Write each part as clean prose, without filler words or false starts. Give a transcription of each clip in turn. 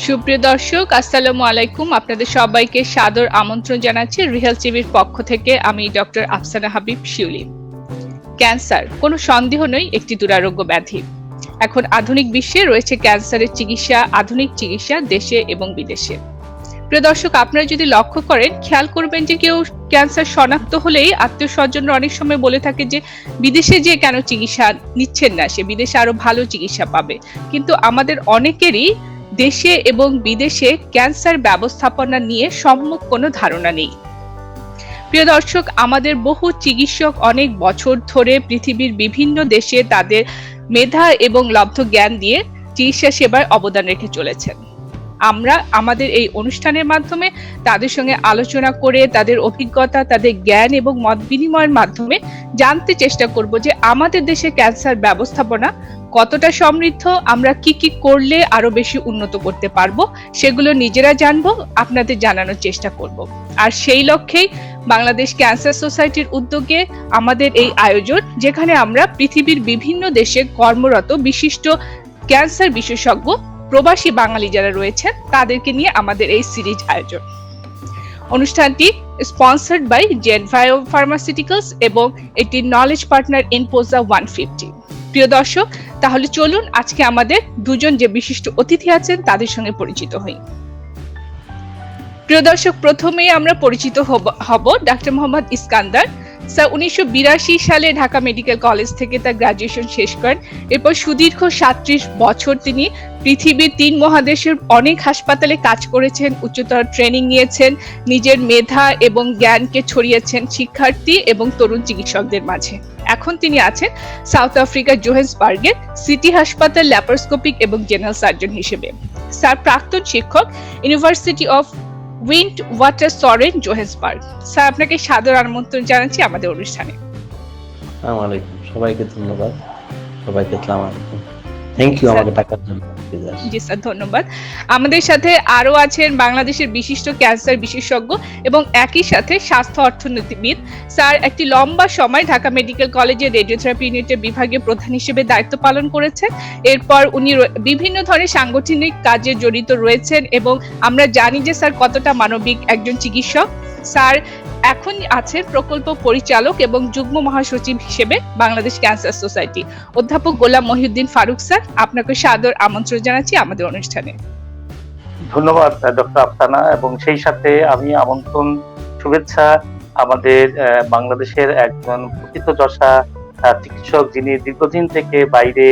সুপ্রিয় দর্শক, আসসালামু আলাইকুম। আপনাদের সবাইকে সাদর আমন্ত্রণ জানাচ্ছি রিহেল টিভির পক্ষ থেকে। আমি ডক্টর আফসানা হাবিব শিউলি। ক্যান্সার কোনো সন্দেহ নেই একটি দুরারোগ্য ব্যাধি। এখন আধুনিক বিশ্বে রয়েছে ক্যান্সারের চিকিৎসা, আধুনিক চিকিৎসা দেশে এবং বিদেশে। প্রিয় দর্শক, আপনারা যদি লক্ষ্য করেন, খেয়াল করবেন যে কেউ ক্যান্সার শনাক্ত হলেই আত্মীয় স্বজনরা অনেক সময় বলে থাকে যে বিদেশে যে কেন চিকিৎসা নিচ্ছেন না, সে বিদেশে আরো ভালো চিকিৎসা পাবে। কিন্তু আমাদের অনেকেরই দেশে এবং বিদেশে ক্যান্সার ব্যবস্থাপনা নিয়ে সম্যক কোনো ধারণা নেই। প্রিয় দর্শক, আমাদের বহু চিকিৎসক অনেক বছর ধরে পৃথিবীর বিভিন্ন দেশে তাদের মেধা এবং লব্ধ জ্ঞান দিয়ে চিকিৎসা সেবায় অবদান রেখে চলেছেন। আমরা আমাদের এই অনুষ্ঠানের মাধ্যমে তাদের সঙ্গে আলোচনা করে তাদের অভিজ্ঞতা, তাদের জ্ঞান এবং মত বিনিময়ের মাধ্যমে জানতে চেষ্টা করব যে আমাদের দেশে ক্যান্সার ব্যবস্থাপনা কতটা সমৃদ্ধ, আমরা কি কি করলে আরো বেশি উন্নত করতে পারবো সেগুলো নিজেরা জানবো, আপনাদের জানানোর চেষ্টা করব। আর সেই লক্ষ্যেই বাংলাদেশ ক্যান্সার সোসাইটির উদ্যোগে আমাদের এই আয়োজন, যেখানে আমরা পৃথিবীর বিভিন্ন দেশে কর্মরত বিশিষ্ট ক্যান্সার বিশেষজ্ঞ প্রবাসী বাঙালি যারা রয়েছেন তাদেরকে নিয়ে আমাদের এই সিরিজ আয়োজন। অনুষ্ঠানটি sponsored by Gen Bio pharmaceuticals এবং এটি নলেজ পার্টনার ইনপোজা 150। প্রিয় দর্শক, তাহলে চলুন আজকে আমাদের দুজন যে বিশিষ্ট অতিথি আছেন তাদের সঙ্গে পরিচিত হই। প্রিয় দর্শক, প্রথমেই আমরা পরিচিত হব ডাক্তার মোহাম্মদ ইস্কান্দার। স্যার 1982 সালে ঢাকা মেডিকেল কলেজ থেকে তার গ্রাজুয়েশন শেষ করেন। এরপর সুদীর্ঘ 37 বছর তিনি পৃথিবীর 3 মহাদেশের অনেক হাসপাতালে কাজ করেছেন, উচ্চতর ট্রেনিং নিয়েছেন, নিজের মেধা এবং জ্ঞানকে ছড়িয়েছেন শিক্ষার্থী এবং তরুণ চিকিৎসকদের মাঝে। এখন তিনি আছেন সাউথ আফ্রিকার জোহেন্সবার্গের সিটি হাসপাতাল ল্যাপারোস্কোপিক এবং জেনারেল সার্জন হিসেবে। স্যার প্রাক্তন শিক্ষক, university of Witwatersrand, Johannesburg. Sir, আপনাকে সাদর আমন্ত্রণ জানাচ্ছি আমাদের অনুষ্ঠানে। আসসালামু আলাইকুম, সবাইকে ধন্যবাদ। সবাইকে আসসালামু আলাইকুম, থ্যাংক ইউ আমাকে টাকার জন্য। জি স্যার, ধন্যবাদ। আমাদের সাথে আরো আছেন বাংলাদেশের বিশিষ্ট ক্যান্সার বিশেষজ্ঞ এবং একই সাথে স্বাস্থ্য অর্থনীতিবিদ। স্যার একটি লম্বা সময় ঢাকা মেডিকেল কলেজের রেডিওথেরাপি ইউনিটের বিভাগীয় প্রধান হিসেবে দায়িত্ব পালন করেছেন। এরপর উনি বিভিন্ন ধরনের সাংগঠনিক কাজে জড়িত রয়েছেন এবং আমরা জানি যে স্যার কতটা মানবিক একজন চিকিৎসক। স্যার এখন আছেন প্রকল্প পরিচালক এবং যুগ্ম মহাসচিব হিসেবে বাংলাদেশ ক্যান্সার সোসাইটি। অধ্যাপক গোলাম মহিউদ্দিন ফারুক স্যার, আপনাকে সাদর আমন্ত্রণ জানাচ্ছি আমাদের অনুষ্ঠানে। ধন্যবাদ ডক্টর আফসানা, এবং সেই সাথে আমি আমন্ত্রণ শুভেচ্ছা আমাদের বাংলাদেশের একজন প্রথিতযশা চিকিৎসক, যিনি দীর্ঘদিন থেকে বাইরে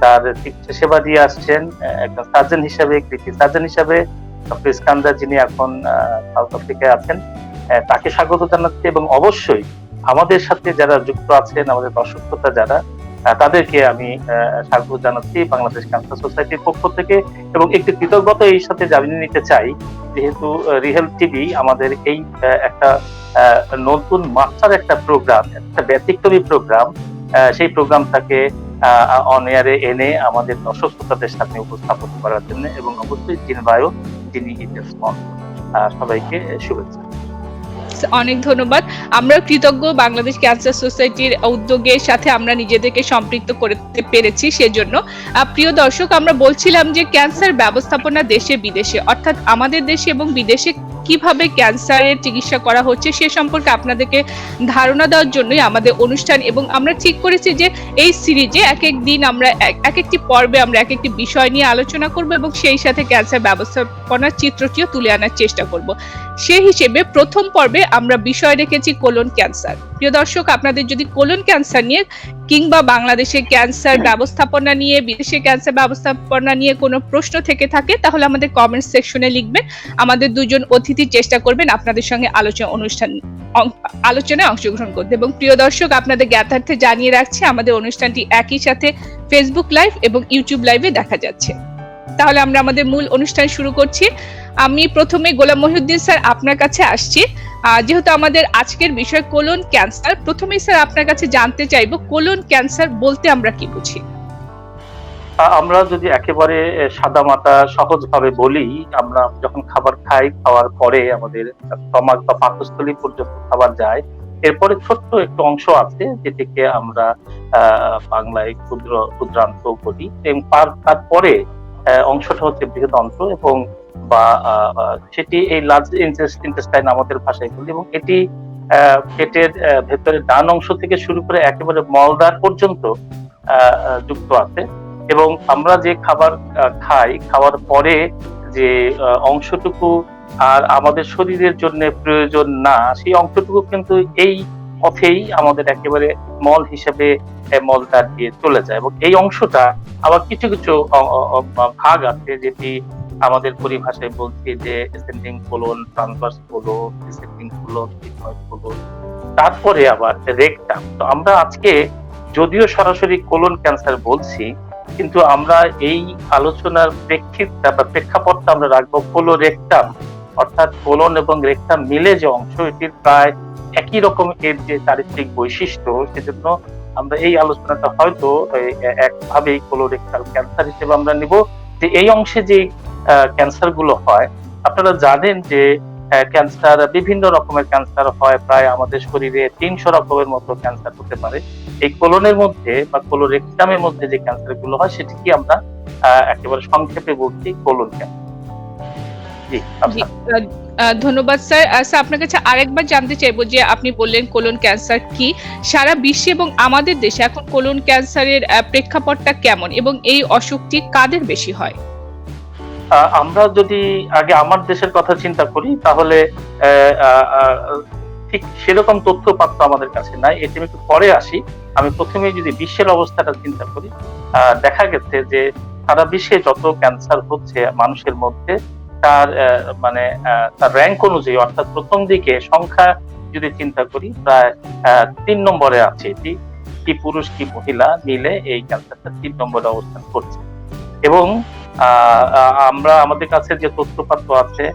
তার চিকিৎসা সেবা দিয়ে আসছেন, একজন সার্জন হিসাবে, কৃতি সার্জন হিসাবে ডক্টর ইস্কান্দার, যিনি এখন সাউথ আফ্রিকায় আছেন, তাকে স্বাগত জানাচ্ছি। এবং অবশ্যই আমাদের সাথে যারা যুক্ত আছেন, আমাদের দর্শক শ্রোতা যারা, তাদেরকে আমি স্বাগত জানাচ্ছি বাংলাদেশ ক্যান্সার সোসাইটির পক্ষ থেকে। এবং একটি কৃতজ্ঞতা এই সাথে জানিয়ে নিতে চাই, যেহেতু রিহেল টিভি আমাদের এই একটা নতুন মাত্রার একটা প্রোগ্রাম, একটা ব্যতিক্রমী প্রোগ্রাম, সেই প্রোগ্রামটাকে অন এয়ারে এনে আমাদের দর্শক শ্রোতাদের সামনে উপস্থাপন করার জন্য, এবং অবশ্যই জেন বায়ো, যিনি সবাইকে শুভেচ্ছা। অনেক ধন্যবাদ। আমরা কৃতজ্ঞ বাংলাদেশ ক্যান্সার সোসাইটির উদ্যোগের সাথে আমরা নিজেদেরকে সম্পৃক্ত করতে পেরেছি সেজন্য। প্রিয় দর্শক, আমরা বলছিলাম যে ক্যান্সার ব্যবস্থাপনা দেশে বিদেশে, অর্থাৎ আমাদের দেশে এবং বিদেশে কিভাবে ক্যান্সারের চিকিৎসা করা হচ্ছে সে সম্পর্কে আপনাদেরকে ধারণা দেওয়ার জন্যই আমাদের অনুষ্ঠান। এবং আমরা ঠিক করেছি যে এই সিরিজে এক এক দিন আমরা এক একটি পর্বে আমরা এক একটি বিষয় নিয়ে আলোচনা করব এবং সেই সাথে ক্যান্সার ব্যবস্থাপনার চিত্রটিও তুলে আনার চেষ্টা করব। সেই হিসেবে প্রথম পর্বে আমরা বিষয় রেখেছি কোলন ক্যান্সার। প্রিয় দর্শক, আপনাদের যদি কোলন ক্যান্সার নিয়ে কিংবা বাংলাদেশে ক্যান্সার ব্যবস্থাপনা নিয়ে, বিদেশে ক্যান্সার ব্যবস্থাপনা নিয়ে কোনো প্রশ্ন থেকে থাকে, তাহলে আমাদের কমেন্ট সেকশনে লিখবেন। আমাদের দুজন অতিথি চেষ্টা করবেন আপনাদের সঙ্গে আলোচনায় অংশগ্রহণ করতে। এবং প্রিয় দর্শক, আপনাদের জ্ঞাতার্থে জানিয়ে রাখছি আমাদের অনুষ্ঠানটি একই সাথে ফেসবুক লাইভ এবং ইউটিউব লাইভে দেখা যাচ্ছে। তাহলে আমরা আমাদের মূল অনুষ্ঠান শুরু করছি। আমি প্রথমে গোলাম মহিউদ্দিন স্যার আপনার কাছে আসছি। যেহেতু আমাদের আজকের বিষয় কোলন ক্যান্সার, প্রথমেই স্যার আপনার কাছে জানতে চাইবো কোলন ক্যান্সার বলতে আমরা কি বুঝি? আমরা যদি একেবারে সাদামাটা সহজ ভাবে বলি, আমরা যখন খাবার খাই, খাওয়ার পরে আমাদের স্টমাক বা পাকস্থলী পর্যন্ত খাবার যায়, এরপরে ছোট্ট একটু অংশ আছে যেটিকে আমরা বাংলায় ক্ষুদ্রান্ত বলি, এবং তারপরে অংশটা হচ্ছে বৃহদন্ত্র এবং বা সেটি এই লার্জ ইন্টেস্টাইন আমাদের ভাষায় বলি, এবং এটি পেটের ভেতরে ডান অংশ থেকে শুরু করে একেবারে মলদ্বার পর্যন্ত যুক্ত আছে। এবং আমরা যে খাবার খাই, খাওয়ার পরে যে অংশটুকু আর আমাদের শরীরের জন্য প্রয়োজন না, সেই অংশটুকু কিন্তু এই পথেই আমাদের একেবারে মল হিসেবে মলদ্বার দিয়ে চলে যায়। এবং এই অংশটা আবার কিছু কিছু ভাগ আছে, যেটি আমাদের পরিভাষায় বলছি যে ascending colon, transverse colon, descending colon, sigmoid colon, তারপরে আবার রেকটাম। তো আমরা আজকে যদিও সরাসরি কোলন ক্যান্সার বলছি, কিন্তু আমরা এই আলোচনার প্রেক্ষাপটটা আমরা রাখবো কোলোরেকটাম, অর্থাৎ কোলন এবং রেকটাম মিলে যে অংশ, এটির প্রায় একই রকম এর যে চারিত্রিক বৈশিষ্ট্য, সেজন্য আমরা এই আলোচনাটা হয়তো একভাবেই কোলোরেকটাল ক্যান্সার হিসেবে আমরা নিব। যে এই অংশে যে ক্যান্সার গুলো হয়, আপনারা জানেন যে ক্যান্সার, বিভিন্ন রকমের ক্যান্সার হয়, প্রায় আমাদের শরীরে 300 রকমের মতো ক্যান্সার হতে পারে। এই কোলনের মধ্যে বা কোলোরেকটামের মধ্যে যে ক্যান্সার গুলো হয়, সেটিকে আমরা একেবারে সংক্ষেপে বলছি কোলন ক্যান্সার। জি, ধন্যবাদ স্যার। স্যার, আপনার কাছে আরেকবার জানতে চাইবো যে আপনি বললেন কোলন ক্যান্সার কি, সারা বিশ্বে এবং আমাদের দেশে এখন কোলন ক্যান্সারের প্রেক্ষাপটটা কেমন এবং এই অসুখটি কাদের বেশি হয়? আমরা যদি আগে আমার দেশের কথা চিন্তা করি, তাহলে ঠিক সেরকম তথ্য পাত্র আমাদের কাছে নাই, এটি আমি একটু পরে আসি। আমি প্রথমে যদি বিশ্বের অবস্থাটা চিন্তা করি, দেখা গেছে যে সারা বিশ্বে যত ক্যান্সার হচ্ছে মানুষের মধ্যে, তার মানে তার র্যাঙ্ক অনুযায়ী, অর্থাৎ প্রথম দিকে সংখ্যা যদি চিন্তা করি, প্রায় 3 নম্বরে আছে এটি, কি পুরুষ কি মহিলা মিলে এই ক্যান্সারটা 3 নম্বরে অবস্থান করছে। এবং আমরা আমাদের কাছে যে তথ্যপাত্র আছে,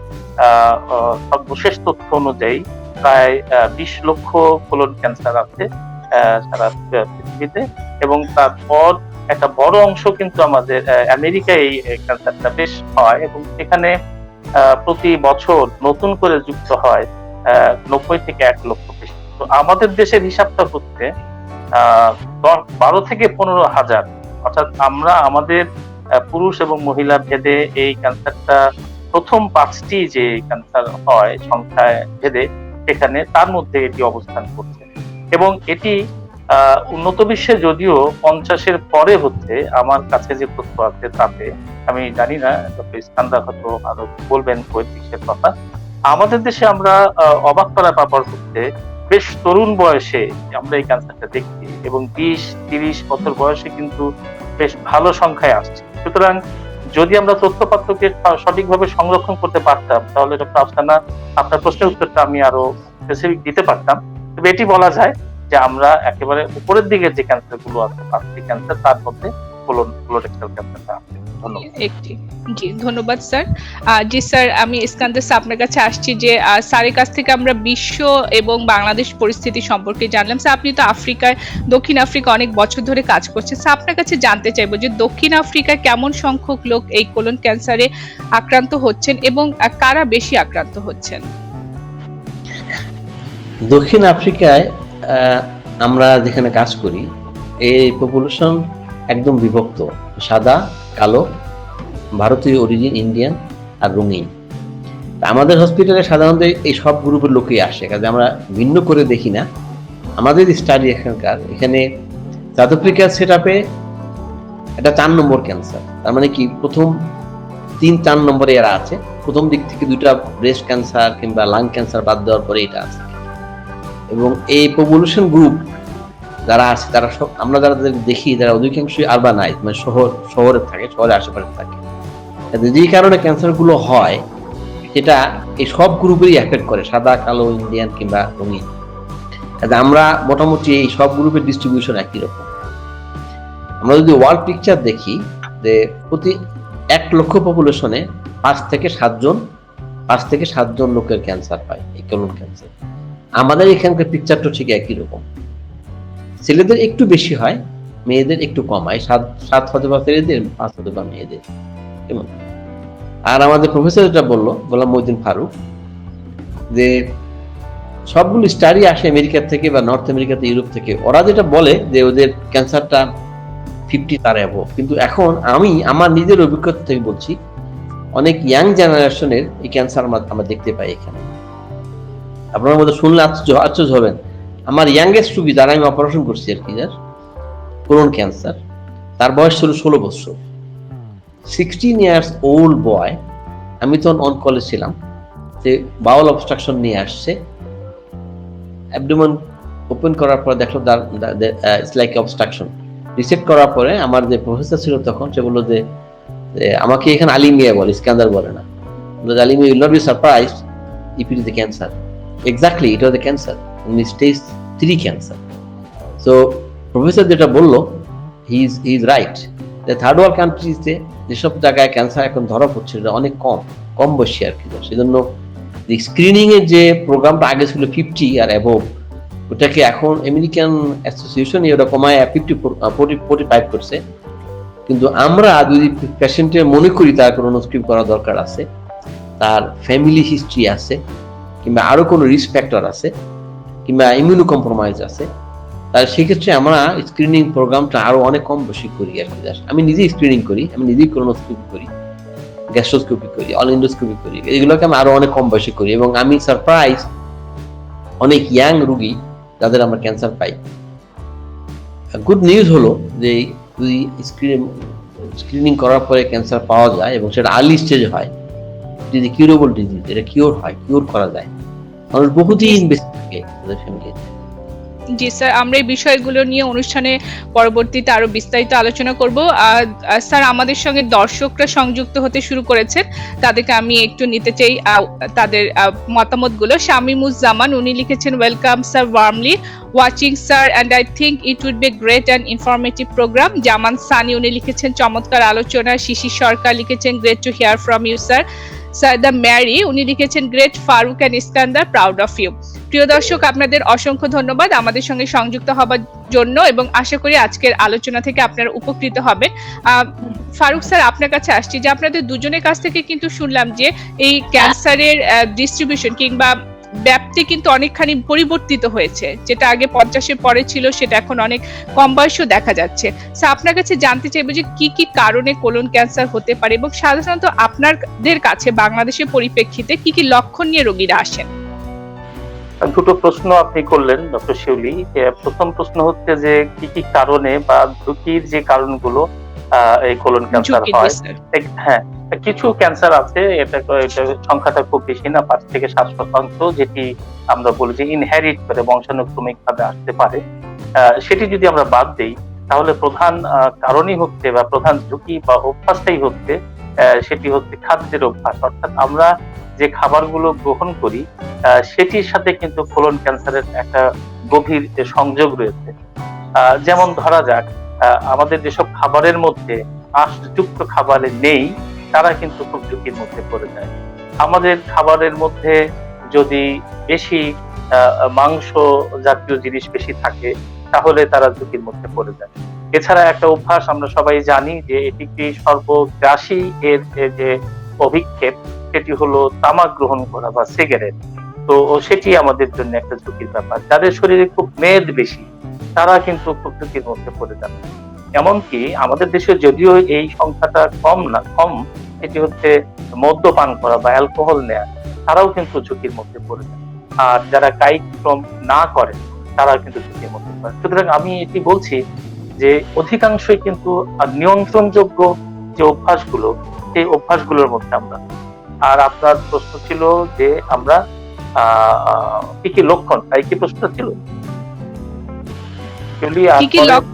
সর্বশেষ তথ্য অনুযায়ী প্রায় 20 লক্ষ কোলন ক্যান্সার আছে সারা পৃথিবীতে, এবং তারপর একটা বড় অংশ কিন্তু আমাদের আমেরিকায় এই ক্যান্সারটা বেশ হয়, এবং সেখানে প্রতি বছর নতুন করে যুক্ত হয় 90 থেকে 1 লক্ষ পেশেন্ট। তো আমাদের দেশের হিসাবটা হচ্ছে 12 থেকে 15 হাজার, অর্থাৎ আমরা আমাদের পুরুষ এবং মহিলা ভেদে এই ক্যান্সারটা প্রথম 5টি যে ক্যান্সার হয় সংখ্যায় ভেদে, সেখানে তার মধ্যে এটি অবস্থান করছে। এবং এটি উন্নত বিশ্বে যদিও 50-এর পরে হচ্ছে, আমার কাছে যে তথ্য আছে তাতে, আমি জানি না ডক্টর ইস্কান্দার হয়তো আরো বলবেন পঁয়ত্রিশের কথা, আমাদের দেশে আমরা অবাক করার ব্যাপার হচ্ছে বেশ তরুণ বয়সে আমরা এই ক্যান্সারটা দেখছি, এবং 20-30 বছর বয়সে কিন্তু বেশ ভালো সংখ্যায় আসছে। সুতরাং যদি আমরা তথ্যপাত্রকে সঠিকভাবে সংরক্ষণ করতে পারতাম, তাহলে ডক্টর আফসানা, আপনার প্রশ্নের উত্তরটা আমি আরো স্পেসিফিক দিতে পারতাম। তবে এটি বলা যায় যে আমরা একেবারে উপরের দিকে যে ক্যান্সার গুলো আছে, 5টি ক্যান্সার, তার মধ্যে কোলোরেক্টাল ক্যান্সারটা আছে। ধন্যবাদ। জি, ধন্যবাদ স্যার। জি স্যার, আমি ইস্কান্দার স্যার আপনার কাছে আসছি যে স্যারের কাছ থেকে আমরা বিশ্ব এবং বাংলাদেশ পরিস্থিতি সম্পর্কে জানলাম। স্যার, আপনি তো দক্ষিণ আফ্রিকা অনেক বছর ধরে কাজ করছেন। স্যার, আপনার কাছে জানতে চাইবো যে দক্ষিণ আফ্রিকায় কেমন সংখ্যক লোক এই কোলন ক্যান্সারে আক্রান্ত হচ্ছেন এবং কারা বেশি আক্রান্ত হচ্ছেন? দক্ষিণ আফ্রিকায় আমরা যেখানে কাজ করি, এই পপুলেশন একদম বিভক্ত, সাদা, কালো, ভারতীয় অরিজিন, ইন্ডিয়ান আর রঙিন। আমাদের হসপিটালে সাধারণত এই সব গ্রুপের লোকই আসে, কাজে আমরা ভিন্ন করে দেখি না। আমাদের স্টাডি এখানে সাউথ আফ্রিকার সেট আপে এটা 4 নম্বর ক্যান্সার। তার মানে কি, প্রথম 3-4 নম্বরে এরা আছে। প্রথম দিক থেকে 2টা ব্রেস্ট ক্যান্সার কিংবা লাং ক্যান্সার বাদ দেওয়ার পরে এটা আছে। এবং এই পপুলেশন গ্রুপ যারা আছে, তারা সব আমরা যারা দেখি, যারা অধিকাংশই আরবানাইজ, মানে শহরে থাকে, শহরের আশেপাশে থাকে। যেই কারণে ক্যান্সার গুলো হয়, সেটা এই সব গ্রুপেরই এফেক্ট করে, সাদা, কালো, ইন্ডিয়ান কিংবা রঙিন। আমরা মোটামুটি এই সব গ্রুপের ডিস্ট্রিবিউশন একই রকম। আমরা যদি ওয়ার্ল্ড পিকচার দেখি, যে প্রতি 1 লক্ষ পপুলেশনে 5 থেকে 7 জন লোকের ক্যান্সার হয়, এই কোলন ক্যান্সার। আমাদের এখানকার পিকচারটা ঠিক একই রকম। ছেলেদের একটু বেশি হয়, মেয়েদের একটু কম হয়। 7 হতে পারে ছেলেদের, 5 হতে পারে মেয়েদের। কেমন? আর আমাদের প্রফেসর যেটা বললাম মহিউদ্দিন ফারুক, যে সবগুলো স্টাডি আসে আমেরিকা থেকে বা নর্থ আমেরিকাতে, ইউরোপ থেকে। ওরা যেটা বলে যে ওদের ক্যান্সারটা 50 তার অ্যাবভ। কিন্তু এখন আমি আমার নিজের অভিজ্ঞতা থেকে বলছি, অনেক ইয়াং জেনারেশনের এই ক্যান্সার আমরা দেখতে পাই এখানে। আপনার মধ্যে শুনলে আশ্চর্য হবেন, আমার ইয়াংগেস্ট রুগী যারা আমি অপারেশন করছি আর কি, যার কোলন ক্যান্সার, তার বয়স ছিল 16 বছর। 16 ইয়ার্স ওল্ড বয়, আমি তখন অন কলে ছিলাম, যে বাউল অবস্ট্রাকশন নিয়ে আসছে। অ্যাবডোমেন ওপেন করার পর দেখলো ইটস লাইক অবস্ট্রাকশন। রিসেট করার পরে আমার যে প্রফেসর ছিল তখন, সে বললো যে আমাকে এখানে আলিমিয়া বলে, ইস্কান্দার বলে না। আলিমিয়া will not be surprised if it is a cancer. Exactly it was a cancer, stage 3 cancer. So professor যেটা বললো, he is right. Third world কান্ট্রিজে যেসব জায়গায় ক্যান্সার এখন ধরা পড়ছে এটা অনেক কম বয়সী আর কি। সেজন্য স্ক্রিনিং এর যে প্রোগ্রামটা আগে ছিল 50 আর অ্যাবভ, ওটাকে এখন আমেরিকান অ্যাসোসিয়েশন এটা কমায় 45 করছে। কিন্তু আমরা যদি পেশেন্টের মনে করি তার কোনো স্ক্রিপ করা দরকার আছে, তার ফ্যামিলি হিস্ট্রি আছে, কিংবা আরো কোনো রিস্ক ফ্যাক্টর আছে, কিংবা ইমিউনো কম্প্রোমাইজ আছে, তাহলে সেক্ষেত্রে আমরা স্ক্রিনিং প্রোগ্রামটা আরো অনেক কম বেশি করি আর কি। আমি নিজেই স্ক্রিনিং করি, আমি নিজেই কোলোনোস্কোপি করি, গ্যাস্ট্রোস্কোপি করি, অলিন্ডোস্কোপি করি, এগুলোকে আমি আরো অনেক কম বয়সে করি। এবং আমি সারপ্রাইজ অনেক ইয়াং রুগী যাদের আমরা ক্যান্সার পাই। গুড নিউজ হলো যে যদি স্ক্রিনিং করার পরে ক্যান্সার পাওয়া যায় এবং সেটা আর্লি স্টেজে হয়, যদি কিউরেবল ডিজিজ, এটা কিউর করা যায়, মানুষ বহুদিন বেঁচে থাকে তাদের ফ্যামিলিতে। জি স্যার, আমরা এই বিষয়গুলো নিয়ে অনুষ্ঠানে পরবর্তীতে আরো বিস্তারিত আলোচনা করব। স্যার, আমাদের সঙ্গে দর্শকরা সংযুক্ত হতে শুরু করেছেন, তাদেরকে আমি একটু নিতে চাই তাদের মতামতগুলো। শামিমুজ্জামান, উনি লিখেছেন, welcome sir, warmly watching sir and I think it would be great and informative programme. Zaman Sunny, উনি লিখেছেন, চমৎকার আলোচনা। শিশির সরকার লিখেছেন, great to hear from you sir. Sayeda Mary, উনি লিখেছেন, great Farooq and Iskandar, proud of you. প্রিয় দর্শক, আপনাদের অসংখ্য ধন্যবাদ আমাদের সঙ্গে সংযুক্ত হবার জন্য, এবং আশা করি আজকের আলোচনা থেকে আপনারা উপকৃত হবেন। ফারুক স্যার, আপনার কাছে আসছি, যে আপনাদের দুজনের কাছ থেকে কিন্তু শুনলাম যে এই ক্যান্সারের ডিস্ট্রিবিউশন কিংবা ব্যাপ্তি কিন্তু অনেকখানি পরিবর্তিত হয়েছে, যেটা আগে 50-এর পরে ছিল সেটা এখন অনেক কম বয়সেও দেখা যাচ্ছে। স্যার, আপনার কাছে জানতে চাইবো যে কি কি কারণে কোলন ক্যান্সার হতে পারে, এবং সাধারণত আপনাদের কাছে বাংলাদেশের পরিপ্রেক্ষিতে কি কি লক্ষণ নিয়ে রোগীরা আসেন? দুটো প্রশ্ন আপনি করলেন ডক্টর শিউলি। প্রথম প্রশ্ন হচ্ছে যে কি কি কারণে বা ঝুঁকির যে কারণগুলো এই কোলন ক্যান্সার হয়। হ্যাঁ, কিছু ক্যান্সার আছে, এটা সংখ্যাটা খুব বেশি না, 5 থেকে 7%, যেটি আমরা বলি যে ইনহেরিট করে বংশানুক্রমিক ভাবে আসতে পারে। সেটি যদি আমরা বাদ দেই, তাহলে প্রধান কারণই হচ্ছে বা প্রধান ঝুঁকি বা অভ্যাসটাই হচ্ছে সেটি হচ্ছে খাদ্যের অভ্যাস। অর্থাৎ আমরা যে খাবারগুলো গ্রহণ করি সেটির সাথে কিন্তু কোলন ক্যান্সারের একটা গভীর সংযোগ রয়েছে। যেমন ধরা যাক, আমাদের যেসব খাবারের মধ্যে আঁশযুক্ত খাবারে নেই, তারা কিন্তু খুব ঝুঁকির মধ্যে পড়ে যায়। আমাদের খাবারের মধ্যে যদি বেশি মাংস জাতীয় জিনিস বেশি থাকে, তাহলে তারা ঝুঁকির মধ্যে পড়ে যায়। এছাড়া একটা অভ্যাস আমরা সবাই জানি যে এটি একটি সর্বগ্রাসী এর যে অভিক্ষেপ, সেটি হলো তামাক গ্রহণ করা বা সিগারেট। তো সেটি আমাদের জন্য একটা ঝুঁকির ব্যাপার। যাদের শরীরে খুব মেদ বেশি, তারা কিন্তু খুব ঝুঁকির মধ্যে পড়ে যাবে। এমনকি আমাদের দেশে যদিও এই সংখ্যাটা কম, এটি হচ্ছে মদ্যপান করা বা অ্যালকোহল নেয়া, তারাও কিন্তু ঝুঁকির মধ্যে পড়ে যায়। আর যারা কায়িক শ্রম না করে, তারা কিন্তু ঝুঁকির মধ্যে পড়ে। সুতরাং আমি এটি বলছি যে অধিকাংশই কিন্তু নিয়ন্ত্রণযোগ্য যে অভ্যাসগুলো, সেই অভ্যাসগুলোর মধ্যে আমরা। আর আপনার প্রশ্ন ছিল যে আমরা কি কি লক্ষণ, তাই কি প্রশ্নটা ছিল?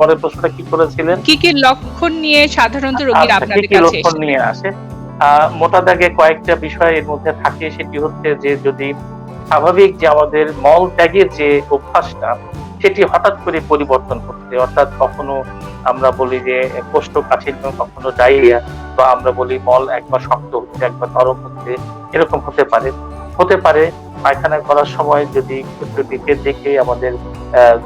পরের প্রশ্নটা কি করেছিলেন? কি কি লক্ষণ নিয়ে সাধারণত রোগীরা আপনাদের কাছে লক্ষণ নিয়ে আসে? মোটা দাগে কয়েকটা বিষয় এর মধ্যে থাকে। সেটি হচ্ছে যে যদি স্বাভাবিক যে আমাদের মল ত্যাগের যে অভ্যাসটা, সেটি হঠাৎ করে পরিবর্তন হচ্ছে, অর্থাৎ কখনো আমরা বলি যে কোষ্ঠকাঠিন্য, কখনো ডায়রিয়া, বা আমরা বলি মল একবার শক্ত হচ্ছে একবার নরম হচ্ছে, এরকম হতে পারে। পায়খানা করার সময় যদি একটু নিচের দিকে আমাদের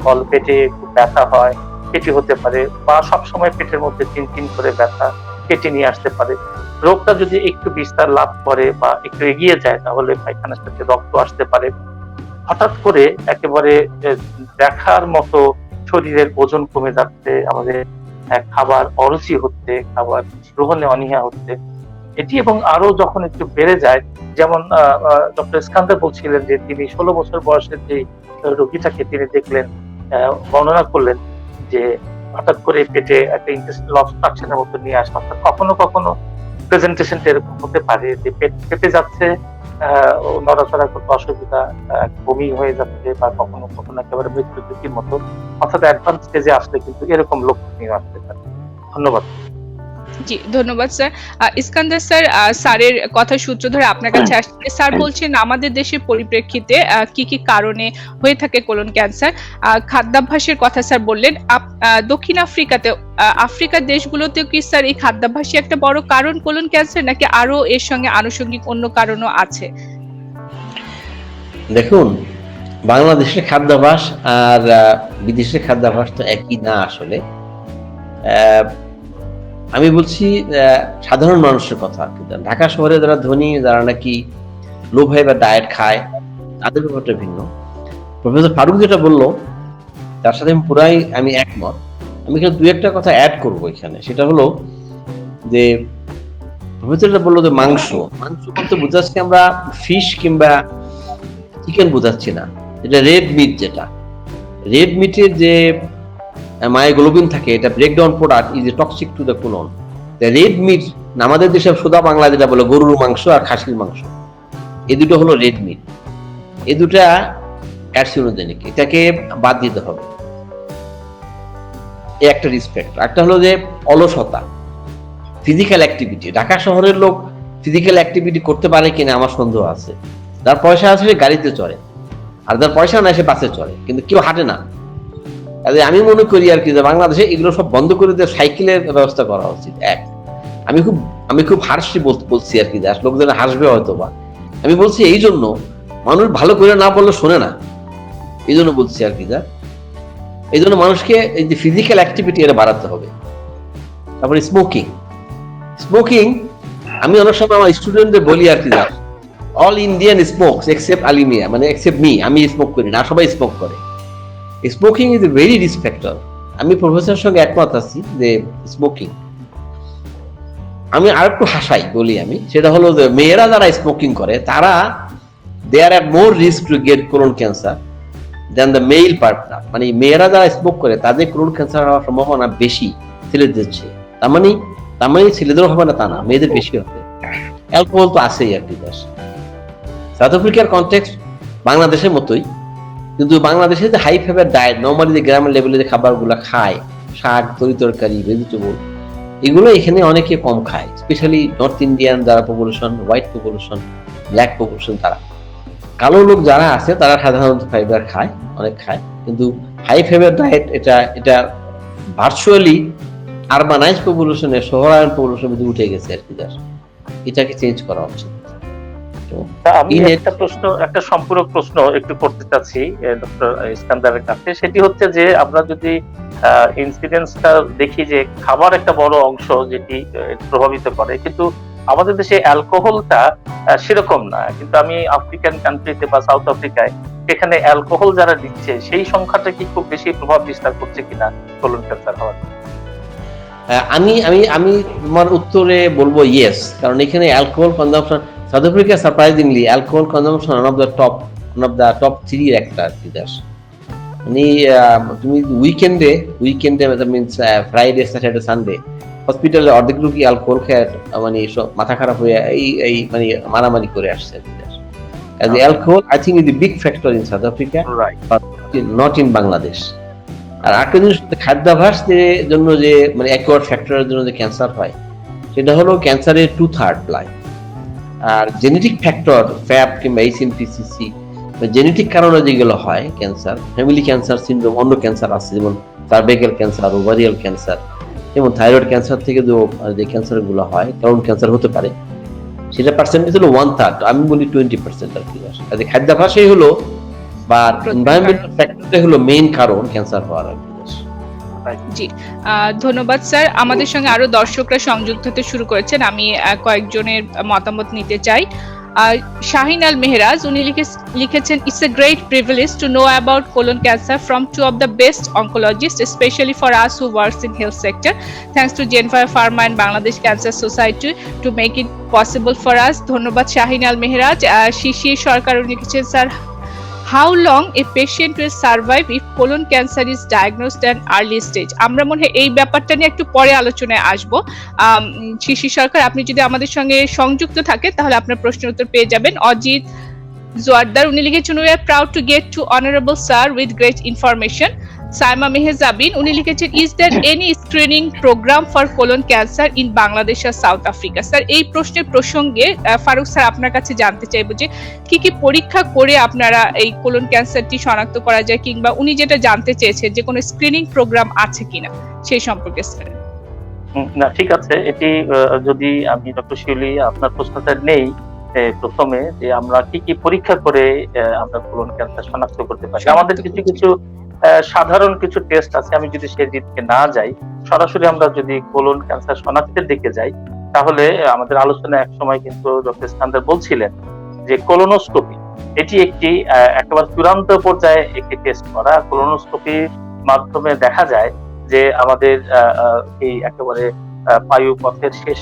গল পেটে খুব ব্যথা হয়, সেটি হতে পারে, বা সবসময় পেটের মধ্যে চিনচিন করে ব্যথা, কেটে নিয়ে আসতে পারে। রোগটা যদি একটু বিস্তার লাভ করে বা একটু এগিয়ে যায়, তাহলে পায়খানার সাথে রক্ত আসতে পারে। হঠাৎ করে একেবারে দেখার মতো শরীরের ওজন কমে যাচ্ছে, আমাদের খাবার অরুচি হচ্ছে, খাবার গ্রহণে অনীহা হচ্ছে, এটি এবং আরো যখন একটু বেড়ে যায়, যেমন ডক্টর ইস্কান্দার বলছিলেন যে তিনি 16 বছর বয়সের যে রোগীটাকে তিনি দেখলেন, বর্ণনা করলেন যে হঠাৎ করে পেটে একটা ইন্টেস্টাইনাল অবস্ট্রাকশনের মতো নিয়ে আসে। অর্থাৎ কখনো কখনো প্রেজেন্টেশনটা এরকম হতে পারে যে পেট ফেটে যাচ্ছে, নড়াচড়া করতে অসুবিধা, বমি হয়ে যাচ্ছে, বা কখনো কখনো একেবারে মৃত্যু ঝুঁকির মতো, অর্থাৎ অ্যাডভান্স স্টেজে আসলে কিন্তু এরকম লক্ষণ নিয়ে আসতে পারে। ধন্যবাদ। জি, ধন্যবাদ স্যার। ইস্কান্দার স্যার, স্যারের কথা সূত্র ধরে আপনার কাছে আসছে। স্যার বলছেন আমাদের দেশের পরিপ্রেক্ষিতে কি কি কারণে হয়ে থাকে কোলন ক্যান্সার। খাদ্যাভ্যাসের কথা স্যার বললেন। দক্ষিণ আফ্রিকাতে, আফ্রিকার দেশগুলোতেও কি স্যার এই খাদ্যাভ্যাসই একটা বড় কারণ কোলন ক্যান্সার, নাকি আরো এর সঙ্গে আনুষঙ্গিক অন্য কারণও আছে? দেখুন, বাংলাদেশের খাদ্যাভ্যাস আর বিদেশের খাদ্যাভ্যাস তো একই না আসলে। আমি বলছি সাধারণ মানুষের কথা। ঢাকা শহরে যারা ধনী, যারা নাকি লো ফাইবার ডায়েট খায়, তাদের ব্যাপারটা ভিন্ন। প্রফেসর ফারুক যেটা বললো তার সাথে আমি একমত। আমি এখানে দুই একটা কথা অ্যাড করবো এখানে। সেটা হলো যে প্রফেসর যেটা বললো যে মাংস বলতে বোঝাচ্ছি আমরা ফিশ কিংবা চিকেন বোঝাচ্ছি না, এটা রেড মিট। যেটা রেড মিটের যে মায়োগ্লোবিন থাকে, এটা breakdown product is toxic to the colon. Red meat আমাদের দেশে সোদা বাংলা যেটা বলে গরুর মাংস আর খাসির মাংস, এই দুটো হলো রেড মিট। এই দুটা কার্সিনোজেনিক, এটাকে বাদ দিতে হবে। এই একটা রিসপেক্ট। একটা হলো যে অলসতা, ফিজিক্যাল অ্যাক্টিভিটি। ঢাকা শহরের লোক ফিজিক্যাল অ্যাক্টিভিটি করতে পারে কিনা আমার সন্দেহ আছে। যার পয়সা আছে সে গাড়িতে চড়ে, আর যার পয়সা না সে বাসে চড়ে, কিন্তু কেউ হাঁটে না। আমি মনে করি আর কি যে বাংলাদেশে এগুলো সব বন্ধ করে দিয়ে সাইকেলের ব্যবস্থা করা উচিত। আমি খুব হার্শলি বলছি আর কি, লোকজন হাসবে হয়তো বা। আমি বলছি এই জন্য, মানুষ ভালো করে না বললে শোনে না, এই জন্য বলছি আর কি। এই জন্য মানুষকে এই যে ফিজিক্যাল অ্যাক্টিভিটি এটা বাড়াতে হবে। তারপরে স্মোকিং আমি অনেক সময় আমার স্টুডেন্টদের বলি আর কি, all Indian smokes except Alimia, মানে এক্সেপ্ট মি। আমি স্মোক করি না, সবাই স্মোক করে। Smoking is a very risk factor. আমি প্রফেসরের সঙ্গে একমত আছি যে স্মোকিং। আমি আর একটু হাসাই বলি আমি, সেটা হলো যে মেয়েরা যারা স্মোকিং করে তারা they are at more risk to get colon cancer than the male partner. মানে মেয়েরা যারা স্মোক করে তাদের কোলন ক্যান্সার হওয়ার সম্ভাবনা বেশি ছেলেদের চেয়ে। তার মানে ছেলেদেরও হবে না তা না, মেয়েদের বেশি হবে। অ্যালকোহল তো আছেই আর কি। সাউথ আফ্রিকার কনটেক্সট বাংলাদেশের মতোই, কিন্তু বাংলাদেশে যে হাই ফাইবার ডায়েট, নর্মালি যে গ্রামের লেভেলে যে খাবারগুলো খায়, শাক, তরি-তরকারি, ভেজিটেবল, এগুলো এখানে অনেকে কম খায়। স্পেশালি নর্থ ইন্ডিয়ান যারা population, white population, black population, তারা। কালো লোক যারা আছে তারা সাধারণত ফাইবার খায়, অনেক খায়, কিন্তু হাই ফাইবার ডায়েট এটা ভার্চুয়ালি আরবানাইজ পপুলেশনে, শহরায়ন পপুলেশনের মধ্যে উঠে গেছে আর কি। এটাকে চেঞ্জ করা উচিত। আমি একটা সম্পূরক প্রশ্ন একটু করতে চাচ্ছি ডক্টর ইস্কান্দারের কাছে। সেটি হচ্ছে যে আমরা যদি ইনসিডেন্সটা দেখি যে খাবার একটা বড় অংশ যেটি প্রভাবিত করে, কিন্তু আমাদের দেশে অ্যালকোহলটা সেরকম না। কিন্তু আমি আফ্রিকান কান্ট্রিতে বা সাউথ আফ্রিকায়, সেখানে অ্যালকোহল যারা দিচ্ছে সেই সংখ্যাটা কি খুব বেশি প্রভাব বিস্তার করছে কিনা কোলন ক্যান্সার হওয়ার? আমি তোমার উত্তরে বলবো ইয়েস, কারণ এখানে alcohol consumption south Africa surprisingly alcohol consumption one of the top 3 একটা দেশ। মানে তুমি উইকেন্ডে মিনস ফ্রাইডে, স্যাটারডে, সানডে হসপিটালে অর্ধেক লোকই অ্যালকোহল খেয়ে মানে মাথা খারাপ হয়ে এই মানে মারামারি করে আসছে। Alcohol I think is a big factor in South Africa, not in Bangladesh. আর একটা জিনিস, খাদ্যাভ্যাস জন্য যে মানে অ্যাকোয়ার্ড ফ্যাক্টরের জন্য যে ক্যান্সার হয়, সেটা হলো ক্যান্সারের 2/3 লাই। আর জেনেটিক ফ্যাক্টর, ফ্যাপ কিংবা এইচএনপিসিসি, জেনেটিক কারণে যেগুলো হয় ক্যান্সার, ফ্যামিলি ক্যান্সার সিনড্রোম, অন্য ক্যান্সার আছে যেমন সার্ভাইকাল ক্যান্সার, ওভারিয়াল ক্যান্সার, যেমন থাইরয়েড ক্যান্সার থেকে যে ক্যান্সার গুলো হয়, কোলন ক্যান্সার হতে পারে, সেটা পার্সেন্টেজ হলো 1/3, আমি বলি 20% আর কি। খাদ্যাভ্যাসই হলো বা এনভায়রনমেন্টাল ফ্যাক্টরটাই হলো মেইন কারণ ক্যান্সার হওয়ার। জি, ধন্যবাদ স্যার। আমাদের সঙ্গে আরো দর্শকরা সংযুক্ত হতে শুরু করেছেন, আমি কয়েকজনের মতামত নিতে চাই। শাহিন আল মেহরাজ উনি লিখেছেন, it's a great privilege to know about colon cancer from two of the best oncologist, specially for us who works in health sector. Thanks to Genfire pharma and Bangladesh cancer society to make it possible for us. ধন্যবাদ শাহিন আল মেহরাজ। শিশির সরকার উনি লিখেছেন, sir, how long a patient will survive if colon cancer is diagnosed at early stage? আমরা মনে হয় এই ব্যাপারটা নিয়ে একটু পরে আলোচনায় আসবো। শিশির সরকার, আপনি যদি আমাদের সঙ্গে সংযুক্ত থাকেন তাহলে আপনার প্রশ্নের উত্তর পেয়ে যাবেন। অজিত জোয়ারদার উনি লিখেছেন, we are proud to get to honorable sir with great information. Saima Mehjabin উনি লিখেছেন, is there any screening program for colon cancer in Bangladesh or South Africa? Sir, এই প্রশ্নের প্রসঙ্গে ফারুক স্যার আপনার কাছে জানতে চাইবো যে কি কি পরীক্ষা করে আপনারা এই কোলন ক্যান্সারটি শনাক্ত করা যায়, কিংবা উনি যেটা জানতে চেয়েছেন যে কোনো স্ক্রিনিং প্রোগ্রাম আছে কিনা সেই সম্পর্কে স্যার। না, ঠিক আছে। এটি যদি আমি ডক্টর শিউলি আপনার প্রশ্নটা নেই প্রথমে, যে আমরা কি কি পরীক্ষা করে আমরা কোলন ক্যান্সার শনাক্ত করতে পারি। আমাদের কিছু কিছু সাধারণ কিছু টেস্ট আছে। আমি যদি সেই দিকে না যাই, সরাসরি আমরা যদি কোলন ক্যান্সার শনাক্তের দিকে যাই, তাহলে আমাদের আলোচনায় এক সময় কিন্তু ডক্টর ইস্কান্দার বলছিলেন যে কোলোনোস্কোপি এটি একটি একেবারে চূড়ান্ত পর্যায়ে একটি টেস্ট করা। কোলোনোস্কোপির মাধ্যমে দেখা যায় যে আমাদের এই একেবারে পায়ু পথের শেষ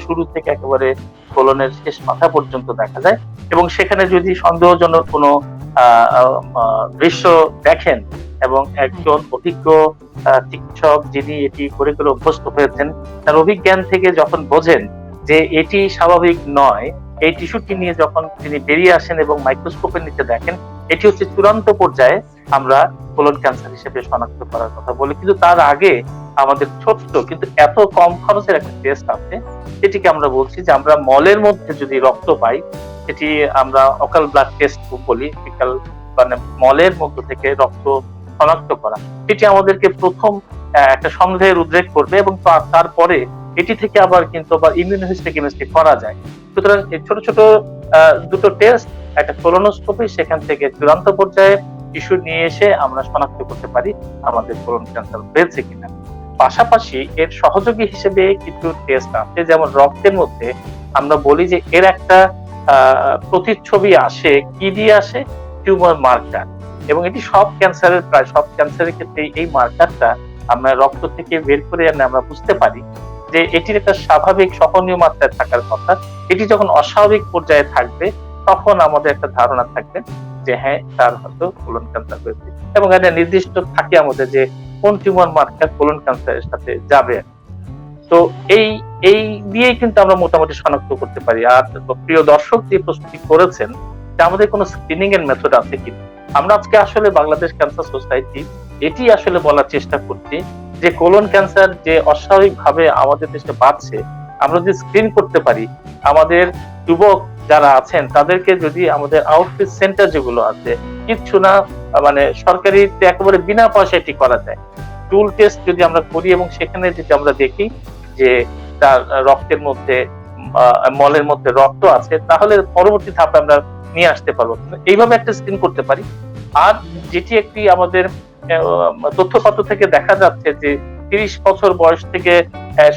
শুরু থেকে একেবারে কোলনের শেষ মাথা পর্যন্ত দেখা যায়, এবং সেখানে যদি সন্দেহজনক কোনো দৃশ্য দেখেন এবং একজন অভিজ্ঞ চিকিৎসক যিনি এটি করে করে অভ্যস্ত হয়েছেন, তার অভিজ্ঞান থেকে যখন বোঝেন যে এটি স্বাভাবিক নয়, এই টিস্যুটি নিয়ে যখন তিনি বেরিয়ে আসেন এবং মাইক্রোস্কোপের নিচে দেখেন, এটি হচ্ছে চূড়ান্ত পর্যায়ে আমরা কোলন ক্যান্সার হিসেবে শনাক্ত করার কথা বলি। কিন্তু তার আগে আমাদের ছোট্ট কিন্তু এত কম খরচের একটা টেস্ট আছে, এটিকে আমরা বলছি যে আমরা মলের মধ্যে যদি রক্ত পাই, এটি আমরা অকাল ব্লাড টেস্ট বলি, ফিকাল মানে মলের মধ্য থেকে রক্ত শনাক্ত করা। এটি আমাদেরকে প্রথম একটা সন্দেহের উদ্রেক করবে, এবং তারপরে এটি থেকে আবার কিন্তু আবার ইমিউনোহিস্টোকেমিস্ট্রি করা যায়। সুতরাং এই ছোট ছোট দুটো টেস্ট, একটা কোলোনোস্কোপি, সেখান থেকে চূড়ান্ত পর্যায়ে টিস্যু নিয়ে এসে আমরা শনাক্ত করতে পারি আমাদের কোলন ক্যান্সার হয়েছে কিনা। পাশাপাশি এর সহযোগী হিসেবে কিছু টেস্ট আছে, যেমন রক্তের মধ্যে আমরা বলি যে এর একটা প্রতিচ্ছবি আসে, কি দিয়ে আসে, টিউমার মার্কার, এবং এটি সব ক্যান্সারের প্রায় সব ক্যান্সারের ক্ষেত্রে এই মার্কারটা আমরা রক্ত থেকে বের করে আনলে আমরা বুঝতে পারি যে এটির একটা স্বাভাবিক সহনীয় মাত্রায় থাকার কথা। এটি যখন অস্বাভাবিক পর্যায়ে থাকবে, তখন আমাদের একটা ধারণা থাকবে যে হ্যাঁ, তার হয়তো কোলন ক্যান্সার হয়েছে, এবং এটা নির্দিষ্ট থাকে আমাদের যে কোন টিউমার মার্কার কোলন ক্যান্সারের সাথে যাবে। তো এই দিয়েই কিন্তু আমরা মোটামুটি শনাক্ত করতে পারি। আর প্রিয় দর্শক যে প্রশ্নটি করেছেন যে আমাদের কোনো স্ক্রিনিং এর মেথড আছে কি, আমরা আজকে আসলে বাংলাদেশ ক্যান্সার সোসাইটি এটি আসলে বলার চেষ্টা করছি যে কোলন ক্যান্সার যে অস্বাভাবিক ভাবে আমাদের দেশে বাড়ছে, আমরা যদি স্ক্রিন করতে পারি, আমাদের যুবক যারা আছেন তাদেরকে যদি আমাদের আউটরিচ সেন্টার যেগুলো আছে, কিচ্ছু না মানে সরকারি একেবারে বিনা পয়সায় এটি করা যায়, টুল টেস্ট যদি আমরা করি এবং সেখানে যদি আমরা দেখি যে তার রক্তের মধ্যে মলের মধ্যে রক্ত আছে, তাহলে পরবর্তী ধাপে আমরা নিয়ে আসতে পারবো। এইভাবে একটা স্ক্রিন করতে পারি। আর যেটি একটি আমাদের তথ্যপত্র থেকে দেখা যাচ্ছে যে 30 বছর বয়স থেকে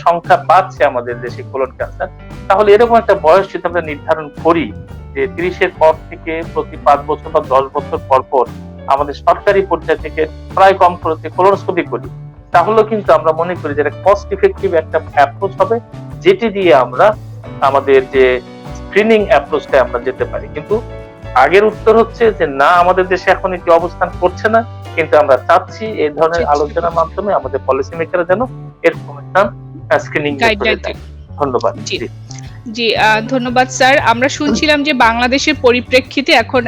সংখ্যা বাড়ছে আমাদের দেশে কোলন ক্যান্সার, তাহলে এরকম একটা বয়স যদি আমরা নির্ধারণ করি যে 30-এর পর থেকে প্রতি 5 বছর বা 10 বছর পর পর আমাদের সরকারি পর্যায় থেকে প্রায় কম খরচে কোলোনোস্কোপি করি, তাহলে কিন্তু আমরা মনে করি যে কস্ট ইফেক্টিভ একটা অ্যাপ্রোচ হবে, যেটি দিয়ে আমরা আমাদের যে স্ক্রিনিং অ্যাপ্রোচটা আমরা যেতে পারি। কিন্তু আগের উত্তর হচ্ছে যে না, আমাদের দেশে এখন এটি অবস্থান করছে না, কিন্তু আমরা চাচ্ছি এই ধরনের আলোচনার মাধ্যমে আমাদের পলিসি মেকাররা যেন এরকম একটা স্ক্রিনিং করে দেয়। ধন্যবাদ। জি, ধন্যবাদ স্যার। আমরা শুনছিলাম যে বাংলাদেশের পরিপ্রেক্ষিতে এখন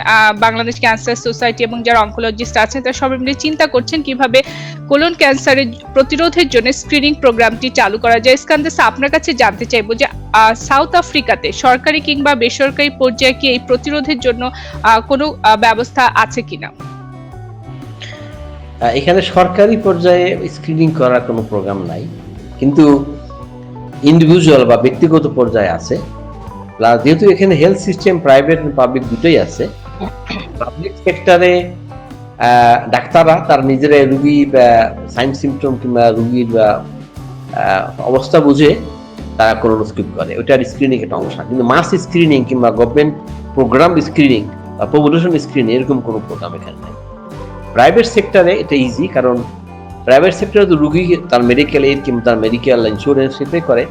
বাংলাদেশ ক্যান্সার সোসাইটি এবং যারা অনকোলজিস্ট আছেন তারা সবাই মিলে চিন্তা করছেন কিভাবে কোলন ক্যান্সারের প্রতিরোধের জন্য স্ক্রিনিং প্রোগ্রামটি চালু করা যায়। ইস্কান্দার স্যার, আপনার কাছে জানতে চাইবো যে সাউথ আফ্রিকাতে সরকারি কিংবা বেসরকারি পর্যায়ে কি এই প্রতিরোধের জন্য কোনো ব্যবস্থা আছে কিনা? এখানে সরকারি পর্যায়ে স্ক্রিনিং করার কোনো প্রোগ্রাম নাই, কিন্তু ইন্ডিভিজুয়াল বা ব্যক্তিগত পর্যায়ে আছে। যেহেতু এখানে হেলথ সিস্টেম প্রাইভেট পাবলিক দুটোই আছে, পাবলিক সেক্টরে ডাক্তাররা তার নিজেরা রুগী সাইন সিমটম কিংবা রুগীর অবস্থা বুঝে তারা কোলোনোস্কোপি করে, ওটার স্ক্রিনিং একটা অংশ। কিন্তু মাস স্ক্রিনিং কিংবা গভর্নমেন্ট প্রোগ্রাম স্ক্রিনিং বা পপুলেশন স্ক্রিনিং এরকম কোনো প্রোগ্রাম এখানে নেই। প্রাইভেট সেক্টরে এটা ইজি, কারণ প্রাইভেট সেক্টরে তো রুগী তার মেডিকেল এইড কিংবা তার মেডিকেল ইন্স্যুরেন্স সেটাই করে,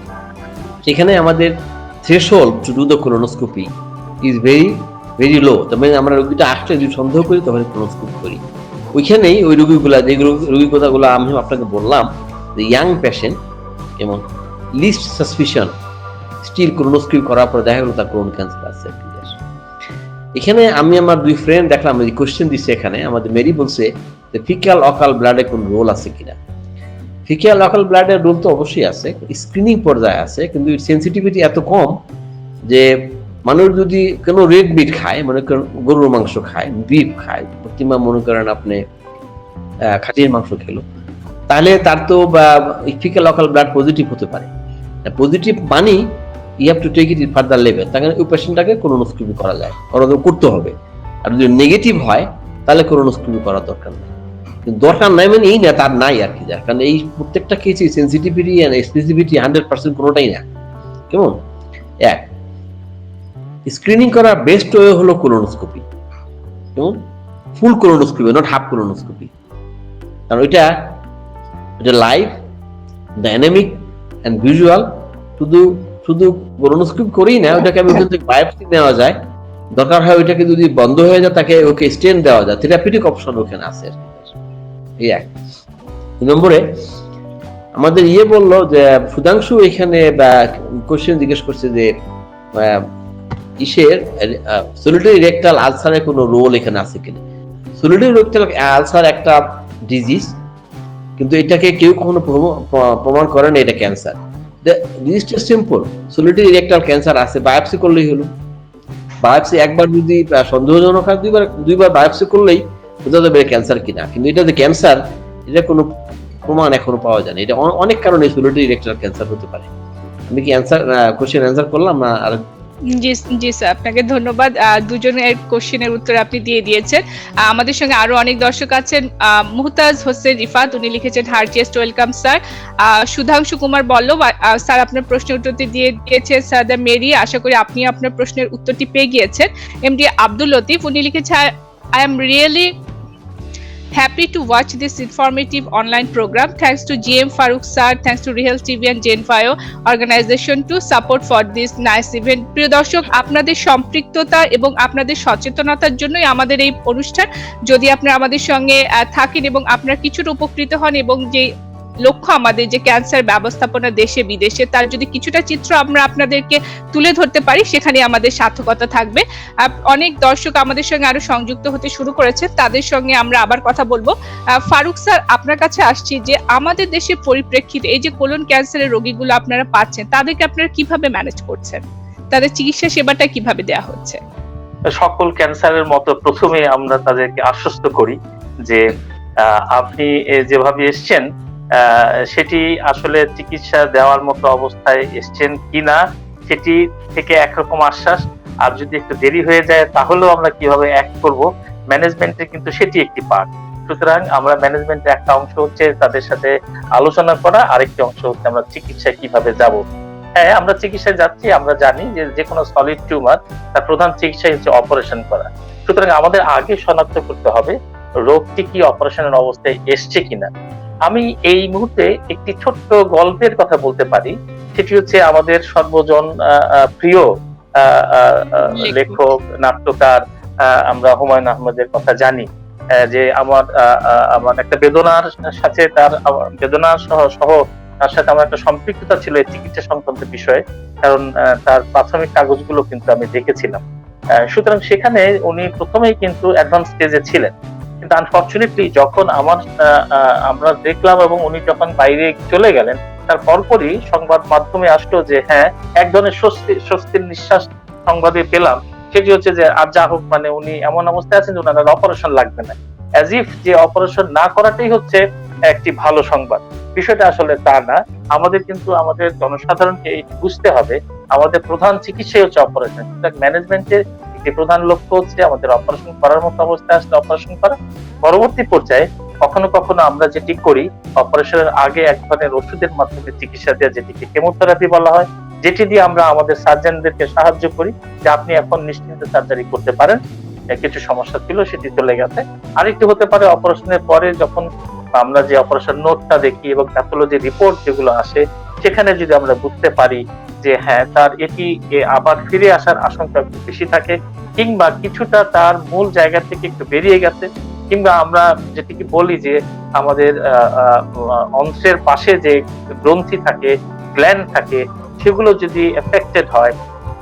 সেখানে আমাদের threshold to do the colonoscopy is very very low. তবে আমরা রোগীটা আসলে যদি সন্দেহ করি তখন কোলোনোস্কোপি করি। ওইখানেই ওই রোগীগুলা, যে রোগীর কথাগুলো আমি আপনাকে বললাম, যে ইয়াং পেশেন্ট এবং লিস্ট সাসপিশন, স্টিল কোলোনোস্কোপি করার পর দেখা গেল তার কোলন ক্যান্সার আছে। এখানে আমি আমার দুই ফ্রেন্ড দেখলাম, কোশ্চেন দিচ্ছে এখানে আমাদের, মেরি বলছে যে ফিক্যাল অকাল ব্লাডে কোন রোল আছে কিনা। ফিক্যাল অকাল ব্লাডের রোল তো অবশ্যই আছে, স্ক্রিনিং পর্যায়ে আছে, কিন্তু সেন্সিটিভিটি এত কম যে মানুষ যদি কোনো রেড মিট খায়, মনে করেন গরুর মাংস খায়, বিফ খায়, কিংবা মনে করেন আপনি খাসির মাংস খেলো, তাহলে তার তো ফিক্যাল অকাল ব্লাড পজিটিভ হতে পারে। পজিটিভ মানি you have to take it further level, তাহলে ওই পেশেন্টটাকে কোলোনোস্কোপি করা যায়, করতে হবে। আর যদি নেগেটিভ হয় তাহলে কোলোনোস্কোপি করার দরকার নেই। কিন্তু দরকার নাই মানে এই না তার নাই আর কি, কারণ এই প্রত্যেকটা কেসে সেন্সিটিভিটি এন্ড স্পেসিফিটি 100% কোনোটাই না। কেমন? এক, স্ক্রিনিং করার বেস্ট ওয়ে হলো কোলোনোস্কোপি। কেমন? ফুল কোলোনোস্কোপি, নট হাফ কোলোনোস্কোপি, কারণ এটা লাইভ, ডাইনামিক এন্ড ভিজুয়াল। শুধু কোলোনোস্কোপি করেই না, ওটাকে আমি ওখান থেকে বায়োপসি নেওয়া যায়, দরকার হয় ওইটাকে যদি বন্ধ হয়ে যায় তাকে ওকে স্টেন দেওয়া যায়, থেরাপিউটিক অপশন ওখানে আছে। এই এক। 2 নম্বরে আমাদের বললো যে সুধাংশু এখানে কোশ্চেন জিজ্ঞেস করছে যে সলিটারি রেকটাল আলসারের কোনো রোল এখানে আছে কিনা। সলিটারি রেকটাল আলসার একটা ডিজিজ, কিন্তু এটাকে কেউ কখনো প্রমাণ করে না এটা ক্যান্সার। জিনিসটা সিম্পল, সলিটারি রেকটাল ক্যান্সার আছে, বায়োপসি করলেই হলো। বায়োপসি একবার যদি সন্দেহজনক হয়, দুইবার বায়োপসি করলেই বোঝা যাবে ক্যান্সার কিনা। কিন্তু এটা যে ক্যান্সার, এটা কোনো প্রমাণ এখনো পাওয়া যায় না। এটা অনেক কারণে সলিটারি রেকটাল ক্যান্সার হতে পারে। আমি কি কোশ্চেন অ্যান্সার করলাম না? আর জি স্যার, আপনাকে ধন্যবাদ। দুজনের কোশ্চেনের উত্তর আপনি দিয়ে দিয়েছেন। আমাদের সঙ্গে আরো অনেক দর্শক আছেন। মুহতাজ হোসেন রিফাত, উনি লিখেছেন heartiest welcome sir. Sudhanshu Kumar Ballabh sir আপনার প্রশ্নের উত্তরটি দিয়ে দিয়েছে। স্যার মেরি, আশা করি আপনি আপনার প্রশ্নের উত্তরটি পেয়ে গিয়েছেন। এমডি আব্দুল লতিফ, উনি লিখেছে I am really happy to watch this informative online program. Thanks to GM Farooq sir, thanks to Real TV and Genfio organization to support for this nice event. প্রিয় দর্শক, আপনাদের সম্পৃক্ততা এবং আপনাদের সচেতনতার জন্যই আমাদের এই অনুষ্ঠান। যদি আপনারা আমাদের সঙ্গে থাকেন এবং আপনারা কিছুটা উপকৃত হন, এবং যে লক্ষ্য আমাদের যে ক্যান্সার ব্যবস্থাপনা দেশে বিদেশে, তার যদি কিছুটা চিত্র আমরা আপনাদেরকে তুলে ধরতে পারি, সেখানে আমাদের সার্থকতা থাকবে। অনেক দর্শক আমাদের সঙ্গে আরো সংযুক্ত হতে শুরু করেছে, তাদের সঙ্গে আমরা আবার কথা বলবো। ফারুক স্যার, আপনার কাছে আসছি যে আমাদের দেশের পরিপ্রেক্ষিতে এই যে কোলন ক্যান্সারের রোগীগুলো আপনারা পাচ্ছেন, তাদেরকে আপনারা কিভাবে ম্যানেজ করছেন, তাদের চিকিৎসা সেবাটা কিভাবে দেওয়া হচ্ছে? সকল ক্যান্সারের মতো প্রথমে আমরা তাদেরকে আশ্বস্ত করি যে আপনি যেভাবে এসছেন সেটি আসলে চিকিৎসা দেওয়ার মতো অবস্থায় এসছেন কিনা সেটি থেকে একরকম আশ্বাস। আর যদি একটু দেরি হয়ে যায় তাহলেও আমরা কিভাবে অ্যাক্ট করব, ম্যানেজমেন্টের কিন্তু সেটি একটি পার্ট। সুতরাং আমরা ম্যানেজমেন্টের একটা অংশ হচ্ছে তাদের সাথে আলোচনা করা, আরেকটি অংশ হচ্ছে আমরা চিকিৎসায় কিভাবে যাব। হ্যাঁ, আমরা চিকিৎসায় যাচ্ছি, আমরা জানি যে কোনো সলিড টিউমার তার প্রধান চিকিৎসা হচ্ছে অপারেশন করা। সুতরাং আমাদের আগে শনাক্ত করতে হবে রোগটি কি অপারেশনের অবস্থায় এসছে কিনা। আমি এই মুহূর্তে একটি ছোট্ট গল্পের কথা বলতে পারি, সেটি হচ্ছে আমাদের সর্বজন প্রিয় লেখক, নাট্যকার আমরা হুমায়ুন আহমেদের কথা জানি। যে আমার একটা বেদনার সাথে তার সাথে আমার একটা সম্পৃক্ততা ছিল এই চিকিৎসা সংক্রান্ত বিষয়ে, কারণ তার প্রাথমিক কাগজগুলো কিন্তু আমি দেখেছিলাম। সুতরাং সেখানে উনি প্রথমেই কিন্তু অ্যাডভান্স স্টেজে ছিলেন, কিন্তু আনফরচুনেটলি যখন আমরা দেখলাম এবং উনি যখন বাইরে চলে গেলেন, তার পরপরই সংবাদ মাধ্যমে আসলো যে হ্যাঁ, এক ধরনের স্বস্তির নিঃশ্বাস সংবাদে পেলাম। সেটি হচ্ছে যে আর যা হোক, মানে উনি এমন অবস্থায় আছেন যে ওনার অপারেশন লাগবে না, অ্যাজ ইফ যে অপারেশন না করাটাই হচ্ছে একটি ভালো সংবাদ। বিষয়টা আসলে তা না। আমাদের কিন্তু আমাদের জনসাধারণকে বুঝতে হবে আমাদের প্রধান চিকিৎসাই হচ্ছে অপারেশন। ম্যানেজমেন্টের একটি প্রধান লক্ষ্য হচ্ছে আমাদের অপারেশন করার মতো অবস্থায় আসলে অপারেশন করা, পরবর্তী পর্যায়ে কখনো কখনো আমরা যেটি করি, অপারেশনের আগে এক ধরনের ওষুধের মাধ্যমে চিকিৎসা দেওয়া, যেটিকে কেমোথেরাপি বলা হয়, যেটি দিয়ে আমরা আমাদের সার্জনদেরকে সাহায্য করি যে আপনি এখন নিশ্চিন্তে সার্জারি করতে পারেন, কিছু সমস্যা ছিল সেটি চলে গেছে। আরেকটি হতে পারে অপারেশনের পরে যখন আমরা যে অপারেশন নোটটা দেখি এবং প্যাথোলজি রিপোর্ট যেগুলো আসে, সেখানে যদি আমরা বুঝতে পারি যে হ্যাঁ তার এটি আবার ফিরে আসার আশঙ্কা একটু বেশি থাকে, কিংবা কিছুটা তার মূল জায়গা থেকে একটু বেরিয়ে গেছে, কিংবা আমরা যেটিকে বলি যে আমাদের অংশের পাশে যে গ্রন্থি থাকে, গ্ল্যান্ড থাকে, সেগুলো যদি এফেক্টেড হয়,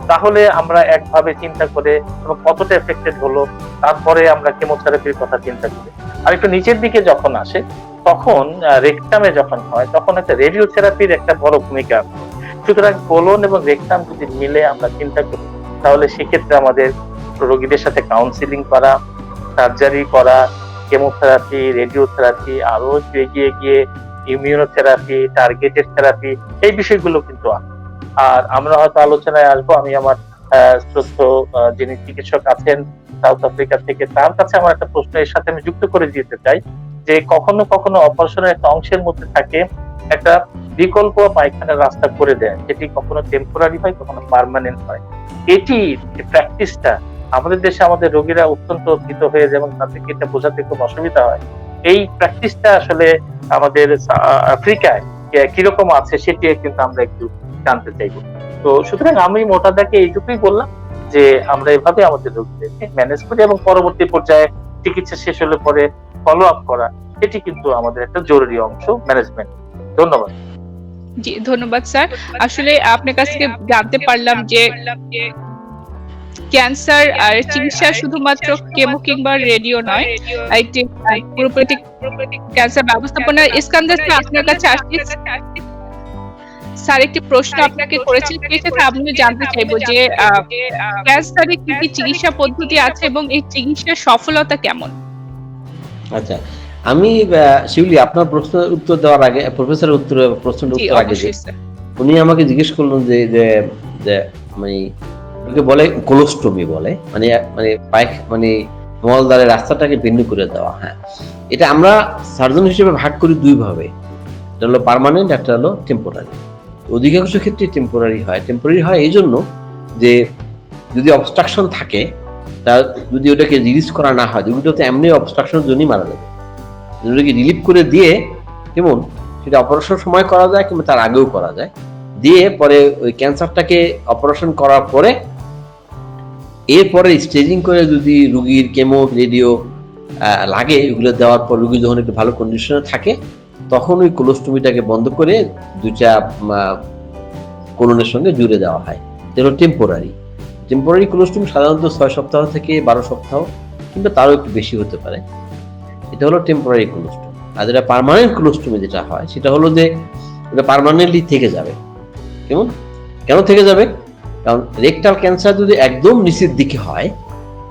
তাহলে আমরা একভাবে চিন্তা করে এবং কতটা এফেক্টেড হলো তারপরে আমরা কেমোথেরাপির কথা চিন্তা করি। আর একটু নিচের দিকে যখন আসে, তখন রেকটামে যখন হয়, তখন একটা রেডিওথেরাপির একটা বড় ভূমিকা আছে। সুতরাং কোলন এবং রেকটাম যদি মিলে আমরা চিন্তা করি, তাহলে সেক্ষেত্রে আমাদের রোগীদের সাথে কাউন্সিলিং করা, সার্জারি করা, কেমোথেরাপি, রেডিওথেরাপি, আরো একটু এগিয়ে গিয়ে ইমিউনোথেরাপি, টার্গেটেড থেরাপি, এই বিষয়গুলো কিন্তু আছে। আর আমরা হয়তো আলোচনায় আসবো, আমি আমার শ্রদ্ধেয় যিনি চিকিৎসক আছেন সাউথ আফ্রিকা থেকে, তার কাছে আমার একটা প্রশ্ন এর সাথে আমি যুক্ত করে দিতে চাই যে কখনো কখনো অপারেশনের একটা অংশের মধ্যে থাকে একটা বিকল্প পায়খানার রাস্তা করে দেয়, যেটি কখনো টেম্পোরারি হয়, কখনো পার্মানেন্ট হয়। এটি প্র্যাকটিসটা আমাদের দেশে আমাদের রোগীরা অত্যন্ত ভীত হয়ে যায় এবং তাদেরকে এটা বোঝাতে খুব অসুবিধা হয়। এই প্র্যাকটিসটা আসলে আমাদের আফ্রিকায় কিরকম আছে সেটি কিন্তু আমরা একটু জানতে চাইবো। তো সুতরাং আমি মোটা দাগে এইটুকুই বললাম যে আমরা এভাবে আমাদের রোগীদেরকে ম্যানেজ করি এবং পরবর্তী পর্যায়ে চিকিৎসা শেষ হলে পরে ফলো আপ করা, এটি কিন্তু আমাদের একটা জরুরি অংশ ম্যানেজমেন্ট। ধন্যবাদ। জি, ধন্যবাদ স্যার। আসলে আপনার কাছ থেকে জানতে পারলাম যে ক্যান্সার আর চিকিৎসা শুধুমাত্র কেমো কিংবা রেডিও নয়, এটি পুরোপুরি ক্যান্সার ব্যবস্থাপনা। ইস্কান্দার স্যার, আপনার কাছে আসছি। স্যার একটি প্রশ্ন আপনাকে করেছি, সেটা আমি জানতে চাইবো যে ক্যান্সারে কি কি চিকিৎসা পদ্ধতি আছে এবং এই চিকিৎসার সফলতা কেমন? আচ্ছা, আমি শিউলি আপনার প্রশ্নের উত্তর দেওয়ার আগে, প্রফেসরের প্রশ্নের উত্তর আগে, উনি আমাকে জিজ্ঞেস করলেন যে যে যে মানে বলে কোলোস্টমি বলে, মানে মানে মানে মলদ্বারের রাস্তাটাকে ভিন্ন করে দেওয়া। হ্যাঁ, এটা আমরা সার্জন হিসেবে ভাগ করি দুই ভাবে, একটা হলো পার্মানেন্ট, একটা হলো টেম্পোরারি। অধিকাংশ ক্ষেত্রে টেম্পোরারি হয়। টেম্পোরারি হয় এই জন্য যে যদি অবস্ট্রাকশন থাকে, তা যদি ওটাকে রিলিজ করা না হয়, ওটা তো এমনি অবস্ট্রাকশনের জন্যই মারা যাবে। ওটাকে রিলিভ করে দিয়ে, যেমন সেটা অপারেশন সময় করা যায় কিংবা তার আগেও করা যায়, দিয়ে পরে ওই ক্যান্সারটাকে অপারেশন করার পরে এরপরে স্টেজিং করে যদি রুগীর কেমো রেডিও লাগে, এগুলো দেওয়ার পর রুগী যখন একটু ভালো কন্ডিশনে থাকে, তখন ওই কোলোস্টমিটাকে বন্ধ করে দুইটা কোলনের সঙ্গে জুড়ে দেওয়া হয়। যেটা টেম্পোরারি। টেম্পোরারি কোলোস্টমি সাধারণত 6 সপ্তাহ থেকে 12 সপ্তাহ কিংবা তারও একটু বেশি হতে পারে। এটা হলো টেম্পোরারি কোলোস্টমি। আর যেটা পার্মানেন্ট কোলোস্টমি যেটা হয়, সেটা হলো যে এটা পার্মানেন্টলি থেকে যাবে। কেন থেকে যাবে? কারণ রেকটাল ক্যান্সার যদি একদম নিচের দিকে হয়,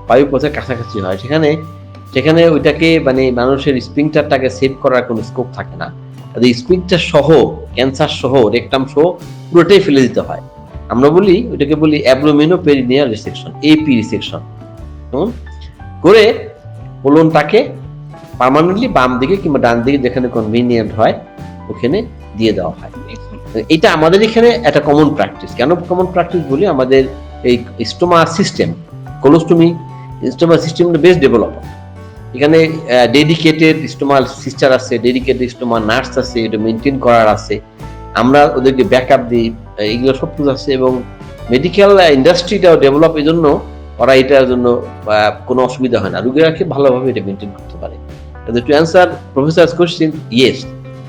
বায়ুপথের কাছাকাছি হয়, সেখানে ওইটাকে মানে মানুষের স্পিংটারটাকে সেভ করার কোনো স্কোপ থাকে না। স্পিংটার সহ, ক্যান্সার সহ, রেকটাম সহ পুরোটাই ফেলে দিতে হয়। আমরা ওইটাকে বলি অ্যাবডোমিনো পেরিনিয়াল রিসেকশন, এপি রিসেকশন করে কোলনটাকে পার্মানেন্টলি বাম দিকে কিংবা ডান দিকে যেখানে কনভিনিয়েন্ট হয় ওখানে দিয়ে দেওয়া হয়। এটা আমাদের এখানে একটা কমন প্র্যাকটিস। কেন কমন প্র্যাকটিস বলি? আমাদের এই স্টোমা সিস্টেম, কোলোস্টমি স্টোমা সিস্টেমটা বেশ ডেভেলপ। এখানে ডেডিকেটেড স্টোমা সিস্টার আছে, ডেডিকেটেড স্টোমা নার্স আছে, এটা মেনটেন করার আছে, আমরা ওদেরকে ব্যাকআপ দিই, এগুলো সব কিছু আছে। এবং মেডিকেল ইন্ডাস্ট্রিটাও ডেভেলপ, এই জন্য ওরা এটার জন্য কোনো অসুবিধা হয় না, রোগীরাকে ভালোভাবে এটা মেনটেন করতে পারে। To answer professors question, yes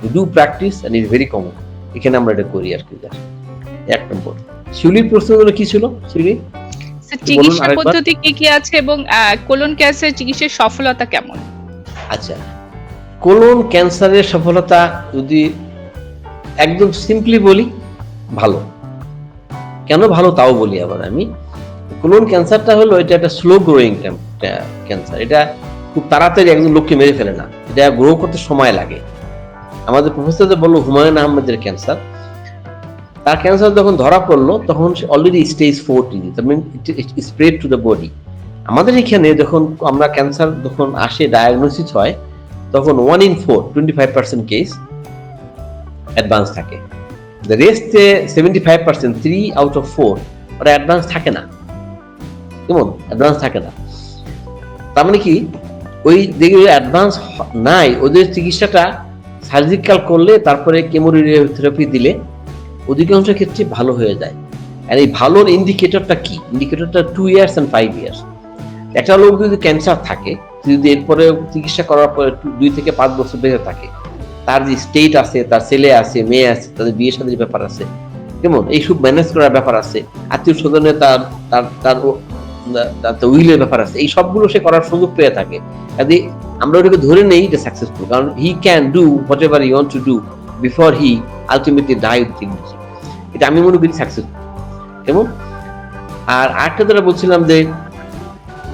we do practice and is very common. এখানে আমরা এটা করি আর কি। এক নম্বর। শিউলির প্রশ্নগুলো কি ছিল শিউলি? চিকিৎসা পদ্ধতি কি কি আছে এবং কোলন ক্যান্সার চিকিৎসার সফলতা কেমন? আচ্ছা, কোলন ক্যান্সারের সফলতা যদি একদম সিম্পলি বলি, ভালো। কেন ভালো তাও বলি আবার আমি। কোলন ক্যান্সারটা হলো এটা একটা স্লো গ্রোয়িং ক্যান্সার। এটা খুব তাড়াতাড়ি একজন লোককে মেরে ফেলে না, এটা গ্রো করতে সময় লাগে। আমাদের প্রফেসর যে বললো হুমায়ুন আহমেদের ক্যান্সার, তার ক্যান্সার যখন ধরা পড়লো তখন already stage 4 disease, spread to the body. আমাদের এখানে যখন আমরা ক্যান্সার যখন আসে, ডায়াগনোসিস হয়, তখন 1 in 4 25% কেস অ্যাডভান্স থাকে। দ্য রেস্ট 75% 3 out of 4 ওরা অ্যাডভান্স থাকে না। কেমন অ্যাডভান্স থাকে না, তার মানে কি ওই যেগুলো অ্যাডভান্স নাই ওদের চিকিৎসাটা সার্জিক্যাল করলে তারপরে কেমোথেরাপি দিলে অধিকাংশ ক্ষেত্রে ভালো হয়ে যায়। আর এই ভালোর ইন্ডিকেটরটা কি? ইন্ডিকেটরটা 2 years and 5 years। একটা লোক যদি ক্যান্সার থাকে, যদি এরপরে চিকিৎসা করার পরে 2 থেকে 5 বছর বেঁচে থাকে, তার যে স্টেট আছে, তার ছেলে আছে, মেয়ে আছে, তাদের বিয়ে শাদীর ব্যাপার আছে, কেমন এইসব ম্যানেজ করার ব্যাপার আছে, আত্মীয় স্বজনের তার উইলের ব্যাপার আছে, এই সবগুলো সে করার সুযোগ পেয়ে থাকে। কাজে আমরা ওটাকে ধরে নেই এটা সাকসেসফুল, কারণ he can do whatever he want to do before he ultimately die with dignity. এটা আমি মনে করি সাকসেসফুল। কেমন? আর আরেকটা যেটা বলছিলাম যে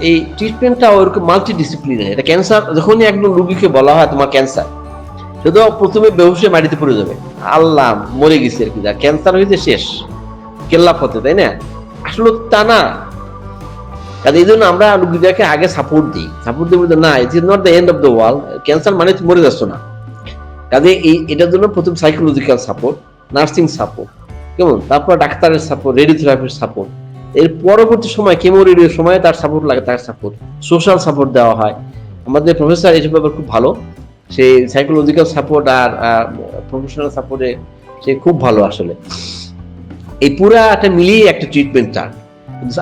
এই ট্রিটমেন্টটা ওরকম মাল্টি ডিসিপ্লিনারি। এটা ক্যান্সার যখনই একদম রোগীকে বলা হয় তোমার ক্যান্সার, সে তো প্রথমে বেহুশে মাটিতে পড়ে যাবে, আল্লাহ মরে গেছে আর কি, যা ক্যান্সার হয়েছে শেষ কেল্লা ফতে, তাই না? আসলে তা না। কাজে এই জন্য আমরা রোগীদেরকে আগে সাপোর্ট দিই না, it is not the end of the world, cancer মানে মরে যাচ্ছ না। কাজে এটার জন্য প্রথম সাইকোলজিক্যাল সাপোর্ট, নার্সিং সাপোর্ট, কেমন, তারপর ডাক্তারের সাপোর্ট, রেডিওথেরাপির সাপোর্ট, এর পরবর্তী সময় কেমো রেডিওর সময় তার সাপোর্ট লাগে, তার সাপোর্ট, সোশ্যাল সাপোর্ট দেওয়া হয়। আমাদের প্রফেসর এইসব ব্যাপার খুব ভালো, সে সাইকোলজিক্যাল সাপোর্ট আর প্রফেশনাল সাপোর্টে সে খুব ভালো। আসলে এই পুরাটা মিলিয়ে একটা ট্রিটমেন্টটা,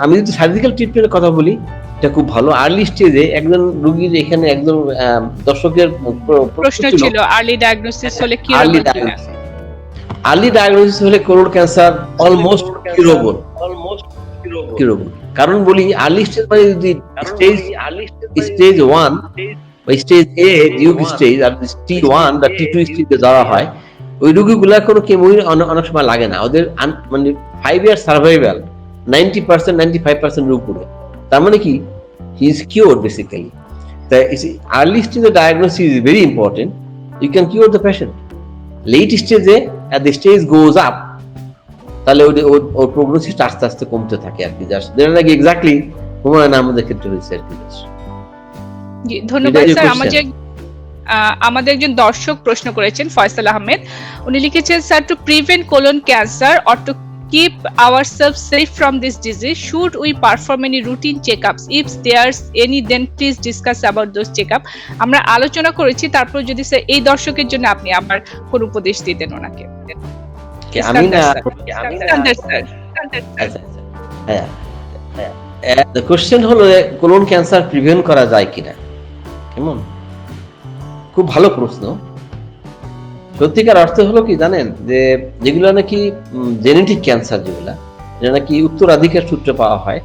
আমি যদি সার্জিক্যাল ট্রিটমেন্টের কথা বলি, এটা খুব ভালো। আর্লি স্টেজে একজন রোগীর, এখানে একজন দর্শকের প্রশ্ন ছিল আর্লি ডায়াগনোসিস হলে কি আর্লি ডায়াগনোসিস হলে কোলন ক্যান্সার অলমোস্ট কিউরেবল। কারণ বলি আর্লি স্টেজ মানে যদি স্টেজ 1 বা স্টেজ এ ডিউক স্টেজ আর টি 1 বা টি 2 স্টেজে যাওয়া হয়, ওই রোগীগুলা কোনো কেমোই অনেক সময় লাগে না, ওদের মানে 5 year সার্ভাইভাল 90% 95% উপরে। তার মানে কি হি ইজ কিওরড বেসিক্যালি। তাই আর্লি স্টেজে diagnosis is very important, you can cure the patient. Late স্টেজে at the stage goes up, তাহলে ওর প্রগনোসিসটা আস্তে আস্তে কমতে থাকে আর কি। জাস্ট যেটা নাকি এক্স্যাক্টলি হুমায়ুন আহমেদের ক্ষেত্রে হয়েছে আর কি। জি, ধন্যবাদ স্যার। আমাদের একজন দর্শক প্রশ্ন করেছেন, ফয়সাল আহমেদ, উনি লিখেছেন, sir, to prevent colon cancer or to keep ourselves safe from this disease, should we perform any routine checkups? If there's any, then please discuss about those checkup. আমরা আলোচনা করেছি, তারপর যদি স্যার এই দর্শকের জন্য আপনি আবার কোন উপদেশ দিতেন ওনাকে। The question হলো কোলন ক্যান্সার প্রিভেন্ট করা যায় কিনা। কেমন? খুব ভালো প্রশ্ন। সত্যিকার অর্থ হলো কি জানেন, যে যেগুলো নাকি জেনেটিক ক্যান্সার, যেটা নাকি উত্তরাধিকার সূত্রে পাওয়া হয়,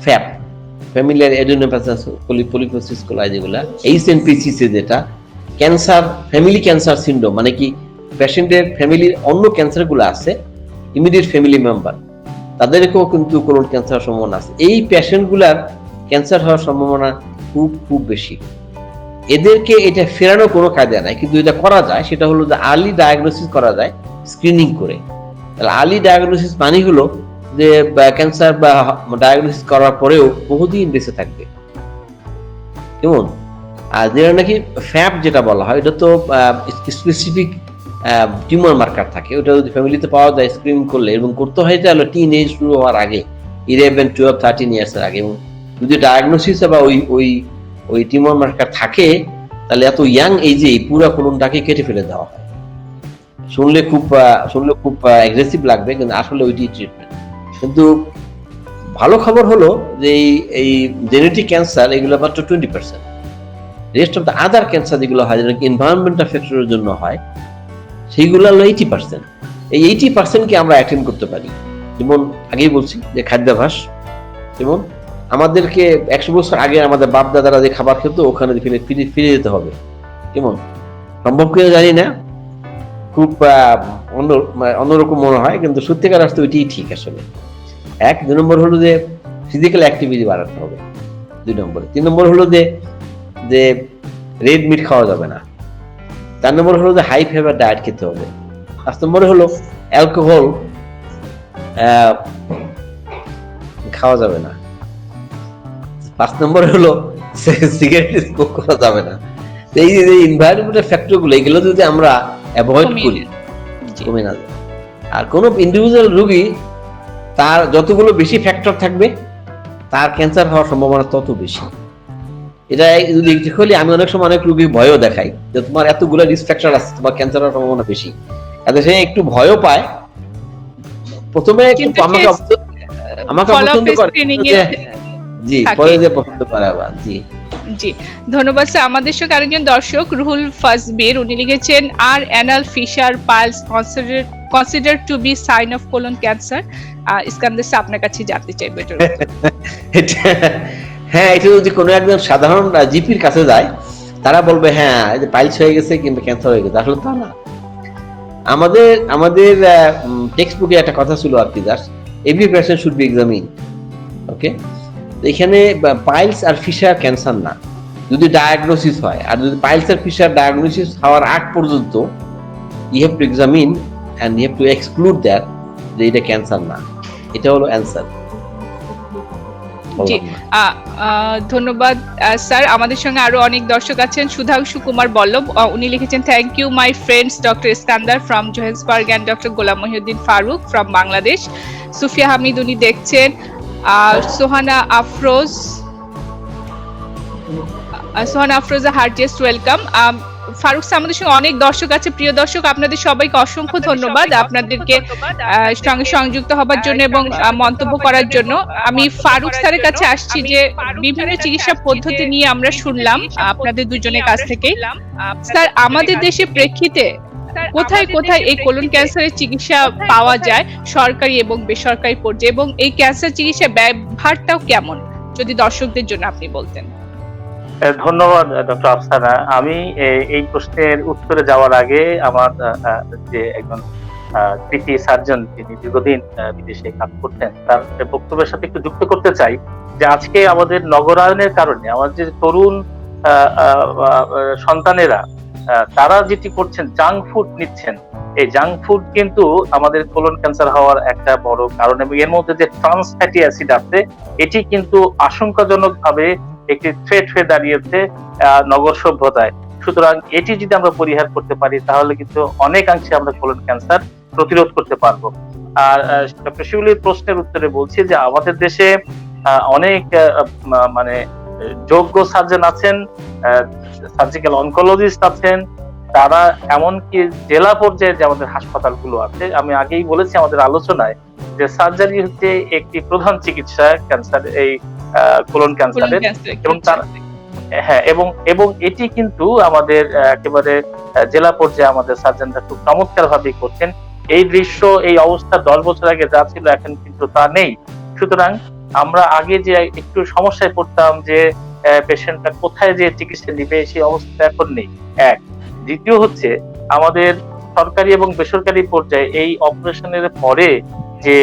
ফ্যাপ, ফ্যামিলিয়ার পলিপোসিস কোলাই, যেগুলা HNPCC, যেটা ক্যান্সার, ফ্যামিলি ক্যান্সার সিন্ড্রোম, মানে কি পেশেন্টের ফ্যামিলির অন্য ক্যান্সার গুলো আছে, ইমিডিয়েট ফ্যামিলি মেম্বার, তাদেরকেও কিন্তু কোলন ক্যান্সার সম্ভাবনা আছে। এই পেশেন্ট গুলার ক্যান্সার হওয়ার সম্ভাবনা খুব খুব বেশি। এদেরকে এটা ফেরানো কোনো কায়দা নাই, কিন্তু এটা করা যায়, সেটা হলো যে আর্লি ডায়াগনোসিস করা যায় স্ক্রিনিং করে। তাহলে আর্লি ডায়াগনোসিস মানে হলো যে ক্যান্সার বা ডায়াগনোসিস করার পরেও বহুদিন বেঁচে থাকবে। কেমন? আর যেটা নাকি ফ্যাপ যেটা বলা হয়, এটা তো স্পেসিফিক টিউমার মার্কার থাকে, ওটা যদি ফ্যামিলিতে পাওয়া যায় স্ক্রিনিং করলে, এবং করতে হয় এটা হলো টিন এজ শুরু হওয়ার আগে, 11, 12, 13 ইয়ার্সের আগে। এবং যদি ডায়াগনোসিস বা ওই টিউমার মার্কার থাকে, তাহলে এত ইয়াং এজে পুরো কোলনটাকে কেটে ফেলে দেওয়া হয়। শুনলে খুব অ্যাগ্রেসিভ লাগবে, কিন্তু আসলে ওইটি ট্রিটমেন্ট। কিন্তু ভালো খবর হলো যে এই জেনেটিক ক্যান্সার এগুলো মাত্র 20%। Rest of the other cancer যেগুলো হয়, যেটা এনভায়রনমেন্টাল ফ্যাক্টরের জন্য হয়, সেইগুলো হলো 80%। এই 80%কে আমরা অ্যাটেন্ড করতে পারি। যেমন আগেই বলছি যে খাদ্যাভ্যাস, যেমন আমাদেরকে 100 বছর আগে আমাদের বাপ দাদারা যে খাবার খেত, ওখানে ফিরে যেতে হবে। কেমন সম্ভব কিনা জানি না, খুব অন্যরকম মনে হয়, কিন্তু সত্যিকার আসতে ওইটাই ঠিক। আসলে 2 নম্বর হলো যে ফিজিক্যাল অ্যাক্টিভিটি বাড়াতে হবে, 2 নম্বরে। 3 নম্বর হলো যে রেড মিট খাওয়া যাবে না। 4 নম্বর হলো যে হাই ফাইবার ডায়েট খেতে হবে। 5 নম্বরে হলো অ্যালকোহল খাওয়া যাবে না। 5 নম্বরে হলো সিগারেট স্মোক করা যাবে না। এই যে এনভায়রনমেন্টাল ফ্যাক্টর গুলো, এগুলো যদি আমরা অ্যাভয়েড করি, কমে না যায়। আর কোন ইন্ডিভিজুয়াল রোগী তার যতগুলো বেশি ফ্যাক্টর থাকবে, তার ক্যান্সার হওয়ার সম্ভাবনা তত বেশি। এটা যদি আমি অনেক সময় অনেক রোগী ভয়ও দেখাই যে তোমার এতগুলো রিস্ক ফ্যাক্টর আছে, তোমার ক্যান্সার হওয়ার সম্ভাবনা বেশি। এতে সে একটু ভয়ও পায়। প্রথমে আমাকে পছন্দ করে, জি, পরে যে পছন্দ করে আবার। জি জি, ধন্যবাদ স্যার। আমাদের সঙ্গে আরেকজন দর্শক রুহুল ফাজবির, উনি লিখেছেন are anal fissure piles consider to be sign of colon cancer. Iskandar sir, আপনার কাছে জানতে চাইবো এটা। হ্যাঁ, এটা যদি কোনো একজন সাধারণ জিপির কাছে যায়, তারা বলবে হ্যাঁ এই যে পাইলস হয়ে গেছে কিংবা ক্যান্সার হয়ে গেছে। আসলে তা না। আমাদের টেক্সট বুকে একটা কথা ছিল আর কি, just every patient should be examine. Okay, এখানে পাইলস আর ফিশার ক্যান্সার না, যদি ডায়াগনোসিস হয়। আর যদি পাইলস আর ফিশার ডায়াগনোসিস হওয়ার আগ পর্যন্ত you have to examine and you have to exclude that, যে এটা ক্যান্সার না। এটা হলো অ্যান্সার। জি, ধন্যবাদ স্যার। আমাদের সঙ্গে আরো অনেক দর্শক আছেন। সুধাংশু কুমার বল্লভ, উনি লিখেছেন thank you my friends doctor Iskandar from Johannesburg and doctor Golam Mohiuddin Farooq from Bangladesh. Sufia Hamid, উনি দেখছেন। Sohana Afroza heartiest welcome. Farooq sir, আমাদের সঙ্গে অনেক দর্শক আছে। প্রিয় দর্শক, আপনাদের সবাইকে অসংখ্য ধন্যবাদ আপনাদেরকে সঙ্গে সংযুক্ত হবার জন্য এবং মন্তব্য করার জন্য। আমি ফারুক স্যারের কাছে আসছি যে বিভিন্ন চিকিৎসা পদ্ধতি নিয়ে আমরা শুনলাম আপনাদের দুজনের কাছ থেকে। স্যার, আমাদের দেশে প্রেক্ষিতে কোথায় কোথায় এই কোলন ক্যান্সারের চিকিৎসা পাওয়া যায় সরকারি এবং বেসরকারি পর্যায়ে, এবং এই ক্যান্সার চিকিৎসা ব্যয়ভারটাও কেমন, যদি দর্শকদের জন্য আপনি বলতেন। ধন্যবাদ ডক্টর আফসানা। আমি এই প্রশ্নের উত্তরে যাওয়ার আগে আমার যে একজন কৃতি সার্জন, যিনি দীর্ঘদিন বিদেশে কাজ করতেন, তার বক্তব্যের সাথে একটু যুক্ত করতে চাই যে আজকে আমাদের নগরায়নের কারণে আমাদের যে তরুণ সন্তানেরা, তারা যেটি করছেন, জাঙ্ক ফুড নিচ্ছেন। এই জাঙ্ক ফুড কিন্তু আমাদের কোলন ক্যান্সার হওয়ার একটা বড় কারণ, এবং এর মধ্যে যে ট্রান্স ফ্যাটি অ্যাসিড আছে, এটি কিন্তু আশঙ্কাজনক ভাবে একটি থ্রেট হয়ে দাঁড়িয়েছে নগর সভ্যতায়। সুতরাং এটি যদি আমরা পরিহার করতে পারি, তাহলে কিন্তু অনেকাংশে আমরা কোলন ক্যান্সার প্রতিরোধ করতে পারবো। আর ডক্টর শিউলির প্রশ্নের উত্তরে বলছি যে আমাদের দেশে অনেক মানে যোগ্য সার্জন আছেন, সার্জিক্যাল অনকোলজিস্ট আছেন। তারা এমনকি জেলা পর্যায়ে যে আমাদের হাসপাতালগুলো আছে, আমি আগেই বলেছি আমাদের আলোচনায় যে সার্জারি হচ্ছে একটি প্রধান চিকিৎসা ক্যান্সার, এই কোলন ক্যান্সারের। এবং তার এবং এটি কিন্তু আমাদের একেবারে জেলা পর্যায়ে আমাদের সার্জনরা খুব চমৎকার ভাবে করছেন। এই দৃশ্য, এই অবস্থা 10 বছর আগে যা ছিল এখন কিন্তু তা নেই। সুতরাং আমরা আগে যে একটু সমস্যায় পড়তাম যে পেশেন্টটা কোথায় যে চিকিৎসা নিবে, সেই অবস্থা এখন নেই। এক, দ্বিতীয় হচ্ছে আমাদের সরকারি এবং বেসরকারি পর্যায়ে এই অপারেশনের পরে যে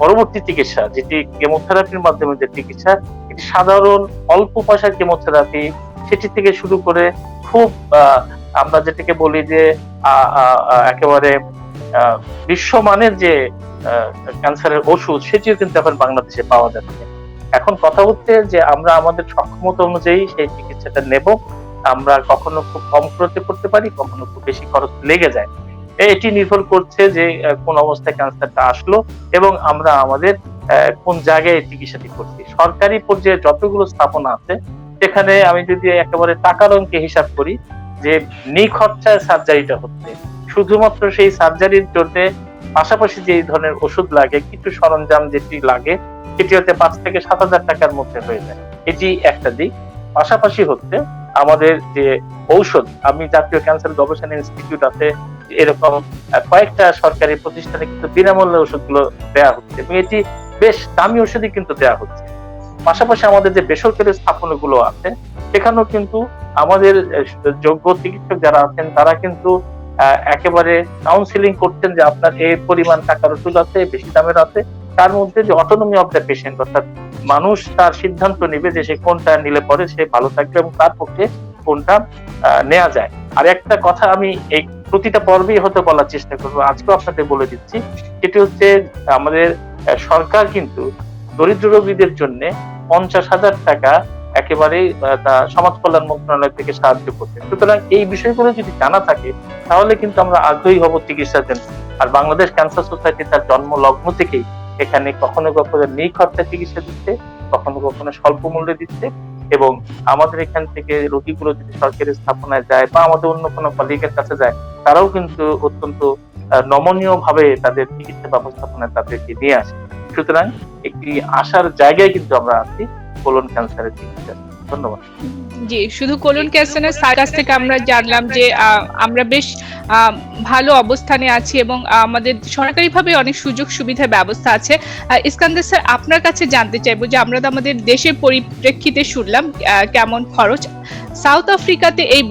পরবর্তী চিকিৎসা, যেটি কেমোথেরাপির মাধ্যমে যে চিকিৎসা, এটি সাধারণ অল্প পয়সার কেমোথেরাপি, সেটি থেকে শুরু করে খুব আমরা যেটাকে বলি যে একেবারে বিশ্বমানের যে ক্যান্সারের ওষুধ, সেটিও কিন্তু এখন বাংলাদেশে পাওয়া যাচ্ছে। এখন কথা হচ্ছে যে আমরা আমাদের সক্ষমতা অনুযায়ী সেই চিকিৎসাটা নেব। আমরা কখনো খুব কম খরচে করতে পারি, কখনো খুব বেশি খরচ লেগে যায়। এটি নির্ভর করছে যে কোন অবস্থায় ক্যান্সারটা আসলো এবং আমরা আমাদের কোন জায়গায় চিকিৎসাটি করছি। সরকারি পর্যায়ে যতগুলো স্থাপনা আছে, সেখানে আমি যদি একেবারে টাকার অঙ্কে হিসাব করি, যে নিখরচায় সার্জারিটা হচ্ছে, শুধুমাত্র সেই সার্জারির জন্য পাশাপাশি যে ধরনের ওষুধ লাগে, কিছু সরঞ্জাম যেটি লাগে, সেটি হচ্ছে 5 থেকে 7,000 টাকার মধ্যে হয়ে যায়। এটি একটা দিক। পাশাপাশি হচ্ছে আমাদের যে ঔষধ, আমি জাতীয় ক্যান্সার গবেষণা ইনস্টিটিউট আছে, এরকম কয়েকটা সরকারি প্রতিষ্ঠানে কিন্তু বিনামূল্যে ওষুধগুলো দেওয়া হচ্ছে, এবং এটি বেশ দামি ওষুধই কিন্তু দেওয়া হচ্ছে। পাশাপাশি আমাদের যে বেসরকারি স্থাপনাগুলো আছে, সেখানেও কিন্তু আমাদের যোগ্য চিকিৎসক যারা আছেন, তারা কিন্তু একেবারে কাউন্সিলিং করছেন যে আপনার এই পরিমাণ টাকার ওষুধ আছে, বেশি দামের আছে। তার মধ্যে যে অটোনমি অফ দ্য পেশেন্ট, অর্থাৎ মানুষ তার সিদ্ধান্ত নেবে যে সে কোনটা নিলে পরে সে ভালো থাকবে এবং তার পক্ষে কোনটা নেওয়া যায়। আর একটা কথা আমি এই প্রতিটা পর্বেই হয়তো বলার চেষ্টা করবো, আজকেও আপনাদের বলে দিচ্ছি, সেটি হচ্ছে আমাদের সরকার কিন্তু দরিদ্র রোগীদের জন্য 50,000 টাকা একেবারেই তা সমাজ কল্যাণ মন্ত্রণালয় থেকে সাহায্য করতে। সুতরাং এই বিষয়গুলো যদি জানা থাকে তাহলে কিন্তু আমরা আগ্রহী হব চিকিৎসার জন্য। আর বাংলাদেশ ক্যান্সার সোসাইটি তার জন্ম লগ্ন থেকেই এখানে কখনো কখনো নিখরচায় চিকিৎসা দিচ্ছে, কখনো কখনো স্বল্প মূল্যে দিচ্ছে, এবং আমাদের এখান থেকে রোগীগুলো যদি সরকারি স্থাপনায় যায় বা আমাদের অন্য কোনো কলিগের কাছে যায়, তারাও কিন্তু অত্যন্ত নমনীয় ভাবে তাদের চিকিৎসা ব্যবস্থাপনায় তাদেরকে নিয়ে আসে। সুতরাং একটি আশার জায়গায় কিন্তু আমরা আছি কোলন ক্যান্সারের চিকিৎসা। ধন্যবাদ। জি, শুধু কোলন ক্যান্সারের স্যার কাছ থেকে আমরা জানলাম যে আমরা বেশ ভালো অবস্থানে আছি এবং আমাদের সরকারিভাবে অনেক সুযোগ সুবিধার ব্যবস্থা আছে। ইস্কান্দার স্যার, আপনার কাছে জানতে চাইবো যে আমরা তো আমাদের দেশের পরিপ্রেক্ষিতে শুনলাম কেমন খরচ, সাউথ আফ্রিকাতে এই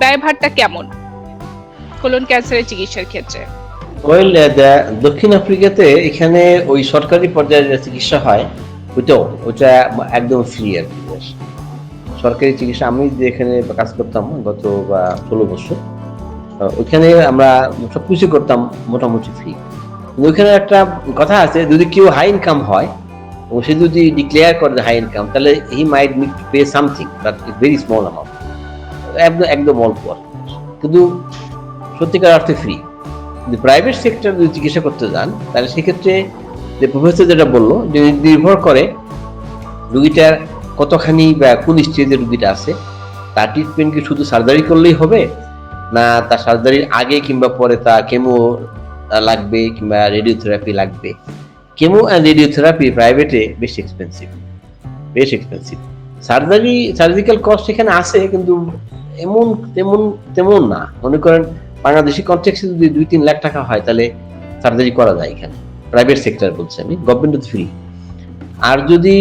ব্যয়ভারটা কেমন কোলন ক্যান্সারের চিকিৎসার ক্ষেত্রে? ওয়েল, দক্ষিণ আফ্রিকাতে এখানে ওই সরকারি পর্যায়ে চিকিৎসা হয় ওটা একদম ফ্রি আর কি। সরকারি চিকিৎসা আমি যেখানে কাজ করতাম গত 16 বছর, ওইখানে আমরা সবকিছু করতাম মোটামুটি ফ্রি। ওইখানে একটা কথা আছে, যদি কেউ হাই ইনকাম হয় ও সে যদি ডিক্লেয়ার করে হাই ইনকাম, তাহলে he might need to pay something, but very small amount, একদম অল্প। কিন্তু সত্যিকার অর্থে ফ্রি। যদি প্রাইভেট সেক্টর যদি চিকিৎসা করতে যান, তাহলে সেক্ষেত্রে যে প্রফেসর যেটা বললো, যে নির্ভর করে রুগীটার কতখানি বা কোন স্টেজের রুগীটা আছে, তার ট্রিটমেন্ট কি শুধু সার্জারি করলেই হবে, না তার সার্জারির আগে কিংবা পরে তা কেমো লাগবে কিংবা রেডিওথেরাপি লাগবে। কেমো অ্যান্ড রেডিওথেরাপি প্রাইভেটে বেশ এক্সপেন্সিভ। সার্জিক্যাল কস্ট এখানে আছে, কিন্তু তেমন না। মনে করেন বাংলাদেশি কনটেক্সটে যদি 2-3 লাখ টাকা হয়, তাহলে সার্জারি করা যায় এখানে, প্রাইভেট সেক্টর বলছি আমি, গভর্নমেন্ট ফ্রি। আর যদি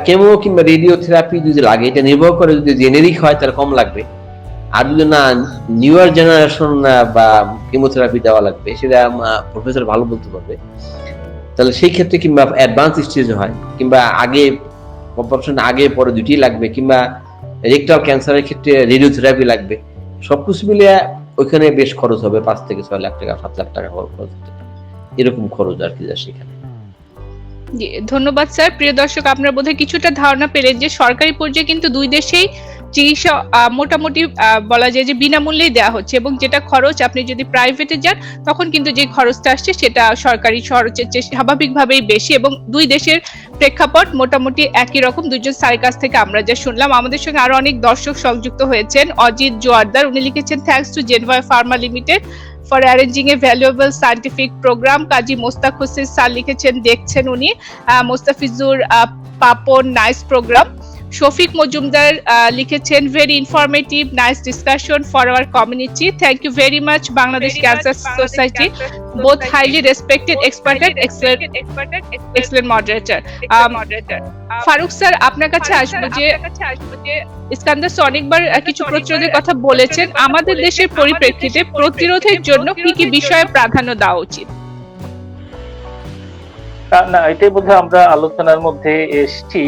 কেমো কিংবা রেডিওথেরাপি যদি লাগে, এটা নির্ভর করে, যদি জেনেরিক হয় তাহলে কম লাগবে, আর যদি না নিউয়ার জেনারেশন বা কেমোথেরাপি দেওয়া লাগবে, সেটা প্রফেসর ভালো বলতে পারবে, তাহলে সেই ক্ষেত্রে কিংবা অ্যাডভান্স স্টেজে হয়, কিংবা অপারেশন আগে পরে দুটি লাগবে, কিংবা রেকটাল ক্যান্সারের ক্ষেত্রে রেডিওথেরাপি লাগবে, সবকিছু মিলিয়ে ওইখানে বেশ খরচ হবে 5 থেকে 6 লাখ টাকা, 7 লাখ টাকা খরচ হতে পারে, এরকম খরচ আর কি সেখানে। জি, ধন্যবাদ স্যার। প্রিয় দর্শক, আপনারা বোধহয় কিছুটা ধারণা পেলেন যে সরকারি পর্যায়ে কিন্তু দুই দেশেই চিকিৎসা মোটামুটি বলা যায় যে বিনামূল্যেই দেওয়া হচ্ছে, এবং যেটা খরচ আপনি যদি প্রাইভেটে যান তখন কিন্তু যে খরচটা আসছে সেটা সরকারি খরচের চেয়ে স্বাভাবিকভাবেই বেশি, এবং দুই দেশের প্রেক্ষাপট মোটামুটি একই রকম। দুজন স্যারের কাছ থেকে আমরা যা শুনলাম, আমাদের সঙ্গে আরো অনেক দর্শক সংযুক্ত হয়েছেন। অজিত জোয়ারদার, উনি লিখেছেন thanks to Genvoy pharma limited for arranging a valuable scientific program. Kazi Mostak Hossain sir লিখেছেন দেখছেন উনি। Mostafizur Papon, nice programme. শফিক মজুমদার লিখেছেন very informative, nice discussion for our community. Thank you very much Bangladesh cancer society, both highly respected expert and excellent moderator. Farooq sir, আপনার কাছে আসবো যে Iskandar sir অনেকবার কিছু প্রতিরোধের কথা বলেছেন, আমাদের দেশের পরিপ্রেক্ষিতে প্রতিরোধের জন্য কি কি বিষয়ে প্রাধান্য দেওয়া উচিত? না, এটাই বোধহয় আমরা আলোচনার মধ্যে এসেছি,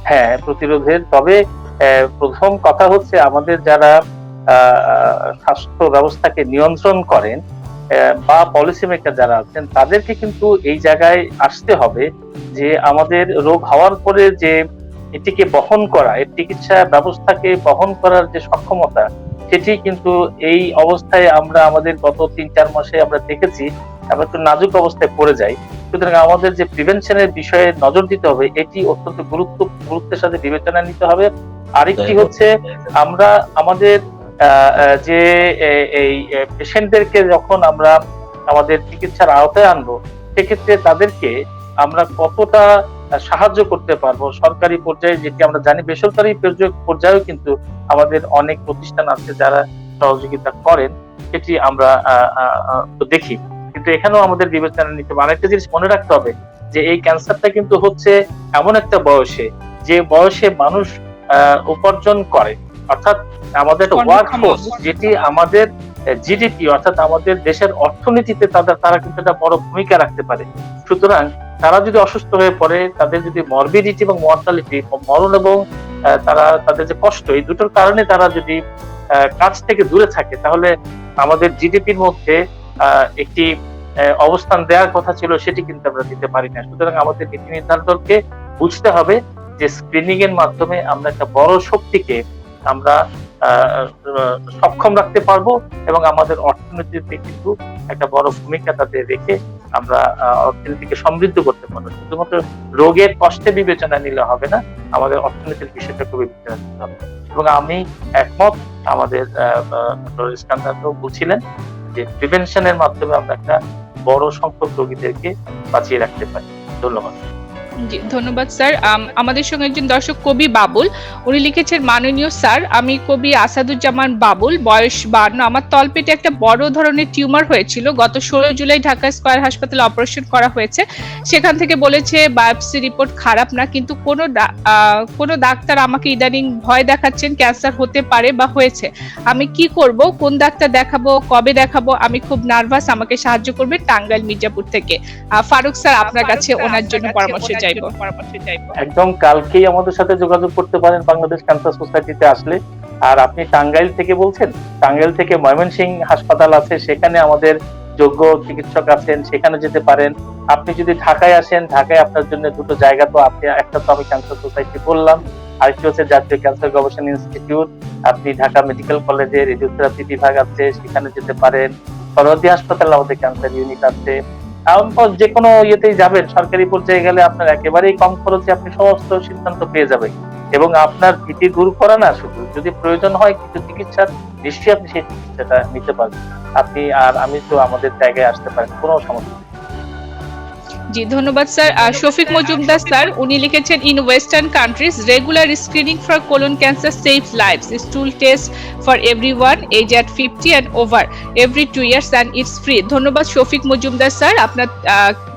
হ্যাঁ, প্রতিরোধের। তবে প্রথম কথা হচ্ছে, আমাদের যারা স্বাস্থ্য ব্যবস্থাকে নিয়ন্ত্রণ করেন বা পলিসি মেকার যারা আছেন, তাদেরকে কিন্তু এই জায়গায় আসতে হবে যে আমাদের রোগ হওয়ার পরে যে এটিকে বহন করা, এর চিকিৎসা ব্যবস্থাকে বহন করার যে সক্ষমতা, সেটি কিন্তু এই অবস্থায় আমরা আমাদের গত 3-4 মাসে আমরা দেখেছি আমরা একটু নাজুক অবস্থায় পড়ে যাই। সুতরাং আমাদের যে প্রিভেনশনের বিষয়ে নজর দিতে হবে, এটি অত্যন্ত গুরুত্বের সাথে বিবেচনা নিতে হবে। আরেকটি হচ্ছে, আমরা আমাদের যে এই পেশেন্টদেরকে যখন আমরা আমাদের চিকিৎসার আওতায় আনবো, সেক্ষেত্রে তাদেরকে আমরা কতটা সাহায্য করতে পারবো সরকারি পর্যায়ে, যেটি আমরা জানি। বেসরকারি পর্যায়েও কিন্তু আমাদের অনেক প্রতিষ্ঠান আছে যারা সহযোগিতা করেন, সেটি আমরা দেখি। কিন্তু এখানেও আমাদের বিবেচনা নিতে হবে। আরেকটা জিনিস মনে রাখতে হবে যে এই ক্যান্সারটা কিন্তু হচ্ছে এমন একটা বয়সে, যে বয়সে মানুষ উপার্জন করে, অর্থাৎ আমাদের ওয়ার্কফোর্স, যেটি আমাদের জিডিপি অর্থাৎ আমাদের দেশের অর্থনীতিতে তারা কিন্তু একটা বড় ভূমিকা রাখতে পারে। সুতরাং তারা যদি অসুস্থ হয়ে পড়ে, তাদের যদি মরবিডিটি এবং মর্টালিটি, মরণ এবং তাদের যে কষ্ট, এই দুটোর কারণে তারা যদি কাজ থেকে দূরে থাকে, তাহলে আমাদের জিডিপির মধ্যে একটি অবস্থান দেওয়ার কথা ছিল, সেটি কিন্তু আমরা দিতে পারি না। সুতরাং আমাদের নীতি নির্ধারককে বুঝতে হবে যে স্ক্রিনিং এর মাধ্যমে আমরা একটা বড় শক্তিকে আমরা সক্ষম রাখতে পারবো এবং আমাদের অর্থনীতিতে কিন্তু একটা বড় ভূমিকা তাতে রেখে আমরা অর্থনীতিকে সমৃদ্ধ করতে পারবো। শুধুমাত্র রোগের কষ্টে বিবেচনা নিলে হবে না, আমাদের অর্থনীতির বিষয়টাকে বিবেচনা নিতে হবে। এবং আমি একমত, আমাদের ইস্কান্দারও বলছিলেন যে প্রিভেনশনের মাধ্যমে আমরা একটা বড় সংখ্যক রোগীদেরকে বাঁচিয়ে রাখতে পারি। ধন্যবাদ। জি, ধন্যবাদ স্যার। আমাদের সঙ্গে একজন দর্শক কবি বাবুল, উনি লিখেছেন, মাননীয় স্যার, আমি কবি আসাদুজ্জামান বাবুল, বয়স 52। আমার তলপেটে একটা বড় ধরনের টিউমার হয়েছিল। গত 16 জুলাই ঢাকা স্কয়ার হাসপাতালে অপারেশন করা হয়েছে। সেখান থেকে বলেছে বায়োপসি রিপোর্ট খারাপ না, কিন্তু কোনো ডাক্তার আমাকে ইদানিং ভয় দেখাচ্ছেন ক্যান্সার হতে পারে বা হয়েছে। আমি কি করব, কোন ডাক্তার দেখাবো, কবে দেখাবো? আমি খুব নার্ভাস, আমাকে সাহায্য করবে। টাঙ্গাইল মির্জাপুর থেকে ফারুক স্যার, আপনার কাছে ওনার জন্য পরামর্শ চাইবো। একদম কালকেই আমাদের সাথে যোগাযোগ করতে পারেন বাংলাদেশ ক্যান্সার সোসাইটিতে আসলে। আর আপনি টাঙ্গাইল থেকে বলছেন, টাঙ্গাইল থেকে ময়মনসিংহ হাসপাতাল আছে, সেখানে আমাদের যোগ্য চিকিৎসক আছেন, সেখানে যেতে পারেন। আপনি যদি ঢাকায় আসেন, ঢাকায় আপনার জন্য দুটো জায়গা, তো আপনি একটা তো আমি ক্যান্সার সোসাইটি বললাম, আরেকটি হচ্ছে জাতীয় ক্যান্সার গবেষণা ইনস্টিটিউট। আপনি ঢাকা মেডিকেল কলেজে রেডিওথেরাপি বিভাগ আছে, সেখানে যেতে পারেন। সরোয়ার্দী হাসপাতালে আমাদের ক্যান্সার ইউনিট আছে। যে কোনো ইয়েতেই যাবেন, সরকারি পর্যায়ে গেলে আপনার একেবারেই কম খরচে আপনি সমস্ত সিদ্ধান্ত পেয়ে যাবেন এবং আপনার ভীতি দূর করা না, শুধু যদি প্রয়োজন হয় কিছু চিকিৎসার, নিশ্চয়ই আপনি সেই চিকিৎসাটা নিতে পারবেন। আপনি আর আমি তো আমাদের জায়গায় আসতে পারেন, কোনো সমস্যা নেই। জি, ধন্যবাদ স্যার। শফিক মজুমদার স্যার, উনি লিখেছেন, in western countries regular screening for colon cancer saves lives, stool test for everyone age at 50 and over every 2 years and it's free। ধন্যবাদ শফিক মজুমদার স্যার, আপনার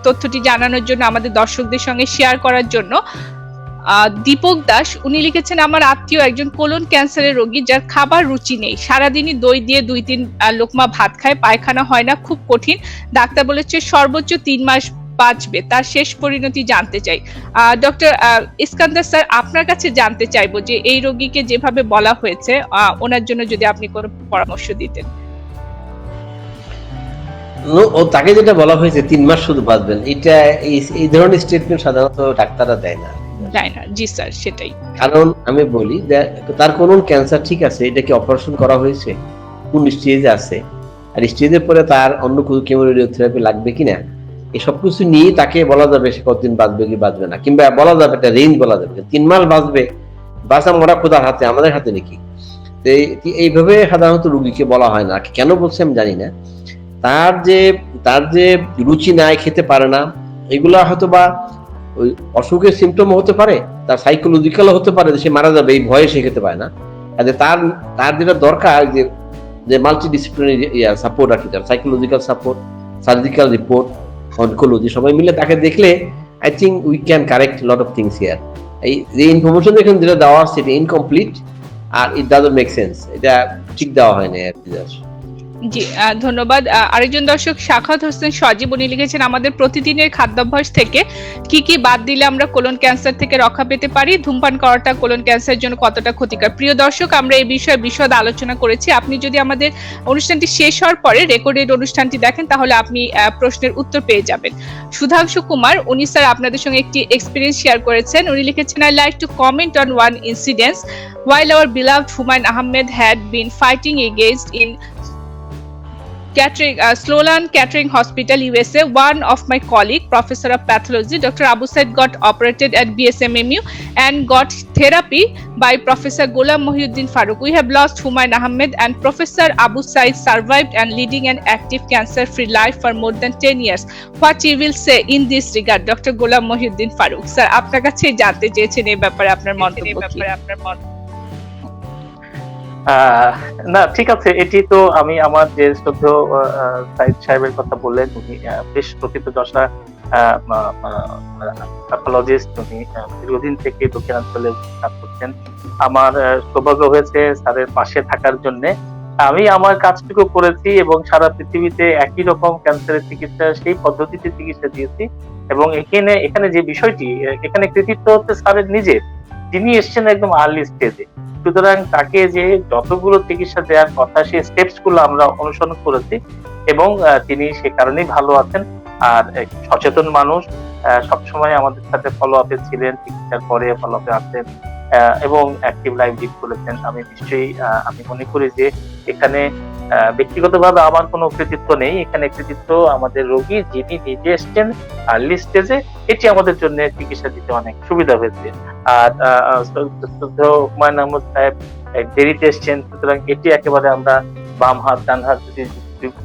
তথ্যটি জানানোর জন্য, আমাদের দর্শকদের সঙ্গে শেয়ার করার জন্য। দীপক দাস, উনি লিখেছেন, আমার আত্মীয় একজন কোলন ক্যান্সারের রোগী, যার খাবার রুচি নেই, সারাদিনই দই দিয়ে 2-3 লোকমা ভাত খায়, পায়খানা হয় না, খুব কঠিন। ডাক্তার বলেছে সর্বোচ্চ 3 মাস বাঁচবে, তার শেষ পরিণতি জানতে চাই। ডক্টর ইস্কান্দার স্যার, আপনার কাছে জানতে চাইবো যে এই রোগীকে যেভাবে বলা হয়েছে, ওনার জন্য যদি আপনি কোনো পরামর্শ দিতেন। ও তাকে যেটা বলা হয়েছে 3 মাস শুধু বাঁচবেন, এটা এই ধরনের স্টেটমেন্ট সাধারণত ডাক্তাররা দেয় না। জি স্যার, সেটাই। কারণ আমি বলি তার কোন ক্যান্সার ঠিক আছে, এটা কি অপারেশন করা হয়েছে, কোন স্টেজে আছে, আর স্টেজের পরে তার অন্য কোনো কেমো রেডিওথেরাপি লাগবে কিনা, এই সবকিছু নিয়ে তাকে বলা যাবে সে কতদিন বাঁচবে কি বাঁচবে না, কিংবা বলা যাবে একটা রেঞ্জ বলা যাবে 3 মাস বাঁচবে, বাঁচা মরা খোদার হাতে, আমাদের হাতে নাকি। এইভাবে সাধারণত রোগীকে বলা হয় না। কেন বলছে আমি জানি না। তার যে রুচি নাই, খেতে পারে না, এগুলা হয়তো বা ওই অসুখের সিমটম হতে পারে, তার সাইকোলজিক্যালও হতে পারে, সে মারা যাবে এই ভয়ে সে খেতে পায় না। তার যেটা দরকার যে মাল্টিডিসিপ্লিনারি সাপোর্ট আর কি, psychological support, surgical report, oncology, সবাই মিলে তাকে দেখলে I think we can correct lot of things here. এই যে ইনফরমেশন এখানে যেটা দেওয়া আছে এটা ইনকমপ্লিট আর ইট ডাজন্ট মেক সেন্স, এটা ঠিক দেওয়া হয় না আর কি। জি, ধন্যবাদ। আরেকজন দর্শক শাখাত হোসেন সজীব, উনি লিখেছেন, আমাদের প্রতিদিনের খাদ্যাভ্যাস থেকে কি কি বাদ দিলে আমরা কোলন ক্যান্সার থেকে রক্ষা পেতে পারি? ধূমপান করাটা কোলন ক্যান্সারের জন্য কতটা ক্ষতিকর? প্রিয় দর্শক, আমরা এই বিষয়ে বিশদ আলোচনা করেছি। আপনি যদি আমাদের অনুষ্ঠানটি শেষ হওয়ার পরে রেকর্ডেড অনুষ্ঠানটি দেখেন, তাহলে আপনি প্রশ্নের উত্তর পেয়ে যাবেন। সুধাংশু কুমার, উনি স্যার আপনাদের সঙ্গে একটি এক্সপিরিয়েন্স শেয়ার করেছেন। উনি লিখেছেন, I like to comment on one incidence while our beloved Humayun Ahmed had been fighting against in Sloan Kettering Hospital, USA. One of my colleague, Professor of Pathology, Dr. Abu Said, got operated at BSMMU and got therapy by Professor Ghulam Mohiuddin Farooq. We have lost Humayun Ahmed, and Professor Abu Said survived and leading an active cancer-free life for more than 10 years. What you will say in this regard, Dr. Ghulam Mohiuddin Farooq? Sir, আপনার কাছে জানতে চেয়েছেন এই ব্যাপারে আপনার মন্তব্য কি? না, ঠিক আছে, এটি তো আমি আমার যে শ্রদ্ধেয় সাইদ সাহেবের কথা বললেন, উনি বেশ প্রকৃতদশা প্যাথোলজিস্ট, উনি দীর্ঘদিন থেকে দক্ষিণাঞ্চলে কাজ করছেন। আমার সৌভাগ্য হয়েছে স্যারের পাশে থাকার জন্য। আমি আমার কাজটুকু করেছি এবং সারা পৃথিবীতে একই রকম ক্যান্সারের চিকিৎসা, সেই পদ্ধতিতে চিকিৎসা দিয়েছি। এবং এখানে যে বিষয়টি, এখানে কৃতিত্ব হচ্ছে স্যারের নিজের, তিনি এসছেন একদম আর্লি স্টেজে। সুতরাং তাকে যে যতগুলো চিকিৎসা দেওয়ার কথা, সেই স্টেপস গুলো আমরা অনুসরণ করেছি এবং তিনি সে কারণেই ভালো আছেন। আর সচেতন মানুষ, সবসময় আমাদের সাথে ফলো আপে ছিলেন, চিকিৎসার পরে ফলো আপে আসেন এবং অ্যাক্টিভ লাইফ লিড করেছেন। আমি নিশ্চয়ই আমি মনে করি যে এখানে ব্যক্তিগতভাবে আমার কোনো কৃতিত্ব নেই, এখানে কৃতিত্ব আমাদের রোগী যিনি নিজে এসছেন আর্লি স্টেজে, এটি আমাদের জন্য চিকিৎসা দিতে অনেক সুবিধা হয়েছে। আর হুমায়ুন আহমদ সাহেব দেরিতে এসছেন, সুতরাং এটি একেবারে আমরা বাম হাত ডান হাত যদি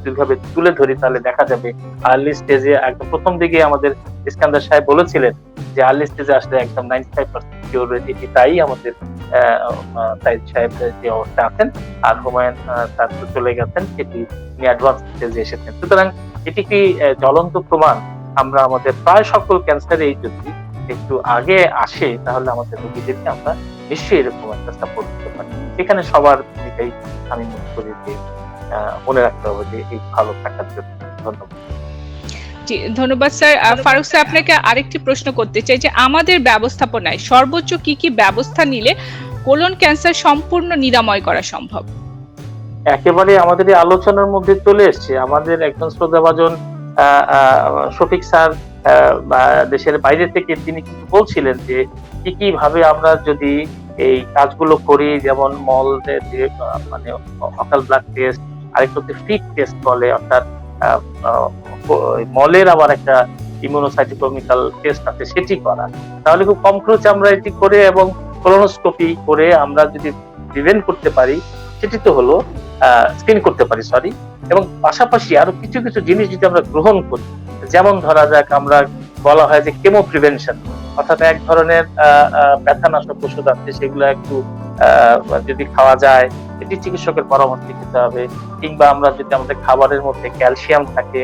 দুইভাবে তুলে ধরি তাহলে দেখা যাবে আর্লি স্টেজে একদম প্রথম দিকে আমাদের ইস্কান্দার সাহেব বলেছিলেন যে আর্লি স্টেজে আসলে একদম 95% কিওর রেট, এটি তাই আমাদের সাইদ সাহেব যে অবস্থা আছেন। আর হুমায়ুন স্যার তো চলে গেছেন, এটি অ্যাডভান্স স্টেজে এসেছেন। সুতরাং এটি কি জ্বলন্ত প্রমাণ আমরা আমাদের প্রায় সকল ক্যান্সারে এই যদি একটু আগে আসে তাহলে আমাদের রোগীদেরকে আমরা নিশ্চয়ই এরকম একটা সাপোর্ট দিতে পারি। এখানে সবার ভূমিকাই আমি মনে করি যে মনে রাখতে হবে যে এই ভালো থাকার জন্য। ধন্যবাদ। জি, ধন্যবাদ স্যার। ফারুক স্যার, আপনাকে আরেকটি প্রশ্ন করতে চাই যে আমাদের ব্যবস্থাপনায় সর্বোচ্চ কি কি ব্যবস্থা নিলে কোলন ক্যান্সার সম্পূর্ণ নিরাময় করা সম্ভব? একেবারে আমাদের এই আলোচনার মধ্যে চলে এসছে। আমাদের একজন শ্রদ্ধাভাজন শফিক স্যার দেশের বাইরে থেকে তিনি কিন্তু বলছিলেন যে কি কি ভাবে আমরা যদি এই কাজগুলো করি, যেমন মল যে মানে অকাল ব্লাড টেস্ট, আরেকটা হচ্ছে ফিট টেস্ট বলে, অর্থাৎ মলের আবার একটা ইমিউনোসাইটোকেমিক্যাল টেস্ট আছে, সেটি করা, তাহলে খুব কম খরচে আমরা এটি করে এবং কোলোনোস্কোপি করে আমরা যদি প্রিভেন্ট করতে পারি, সেটি তো হলো স্ক্রিন করতে পারি সরি, এবং পাশাপাশি আরো কিছু কিছু জিনিস যদি আমরা গ্রহণ করি, যেমন ধরা যাক আমরা বলা হয় যে কেমো প্রিভেনশন, অর্থাৎ এক ধরনের ব্যথানাশক ওষুধ আছে, সেগুলো একটু যদি খাওয়া যায় এটি চিকিৎসকের পরামর্শ নিতে হবে, কিংবা আমরা যদি আমাদের খাবারের মধ্যে ক্যালসিয়াম থাকে,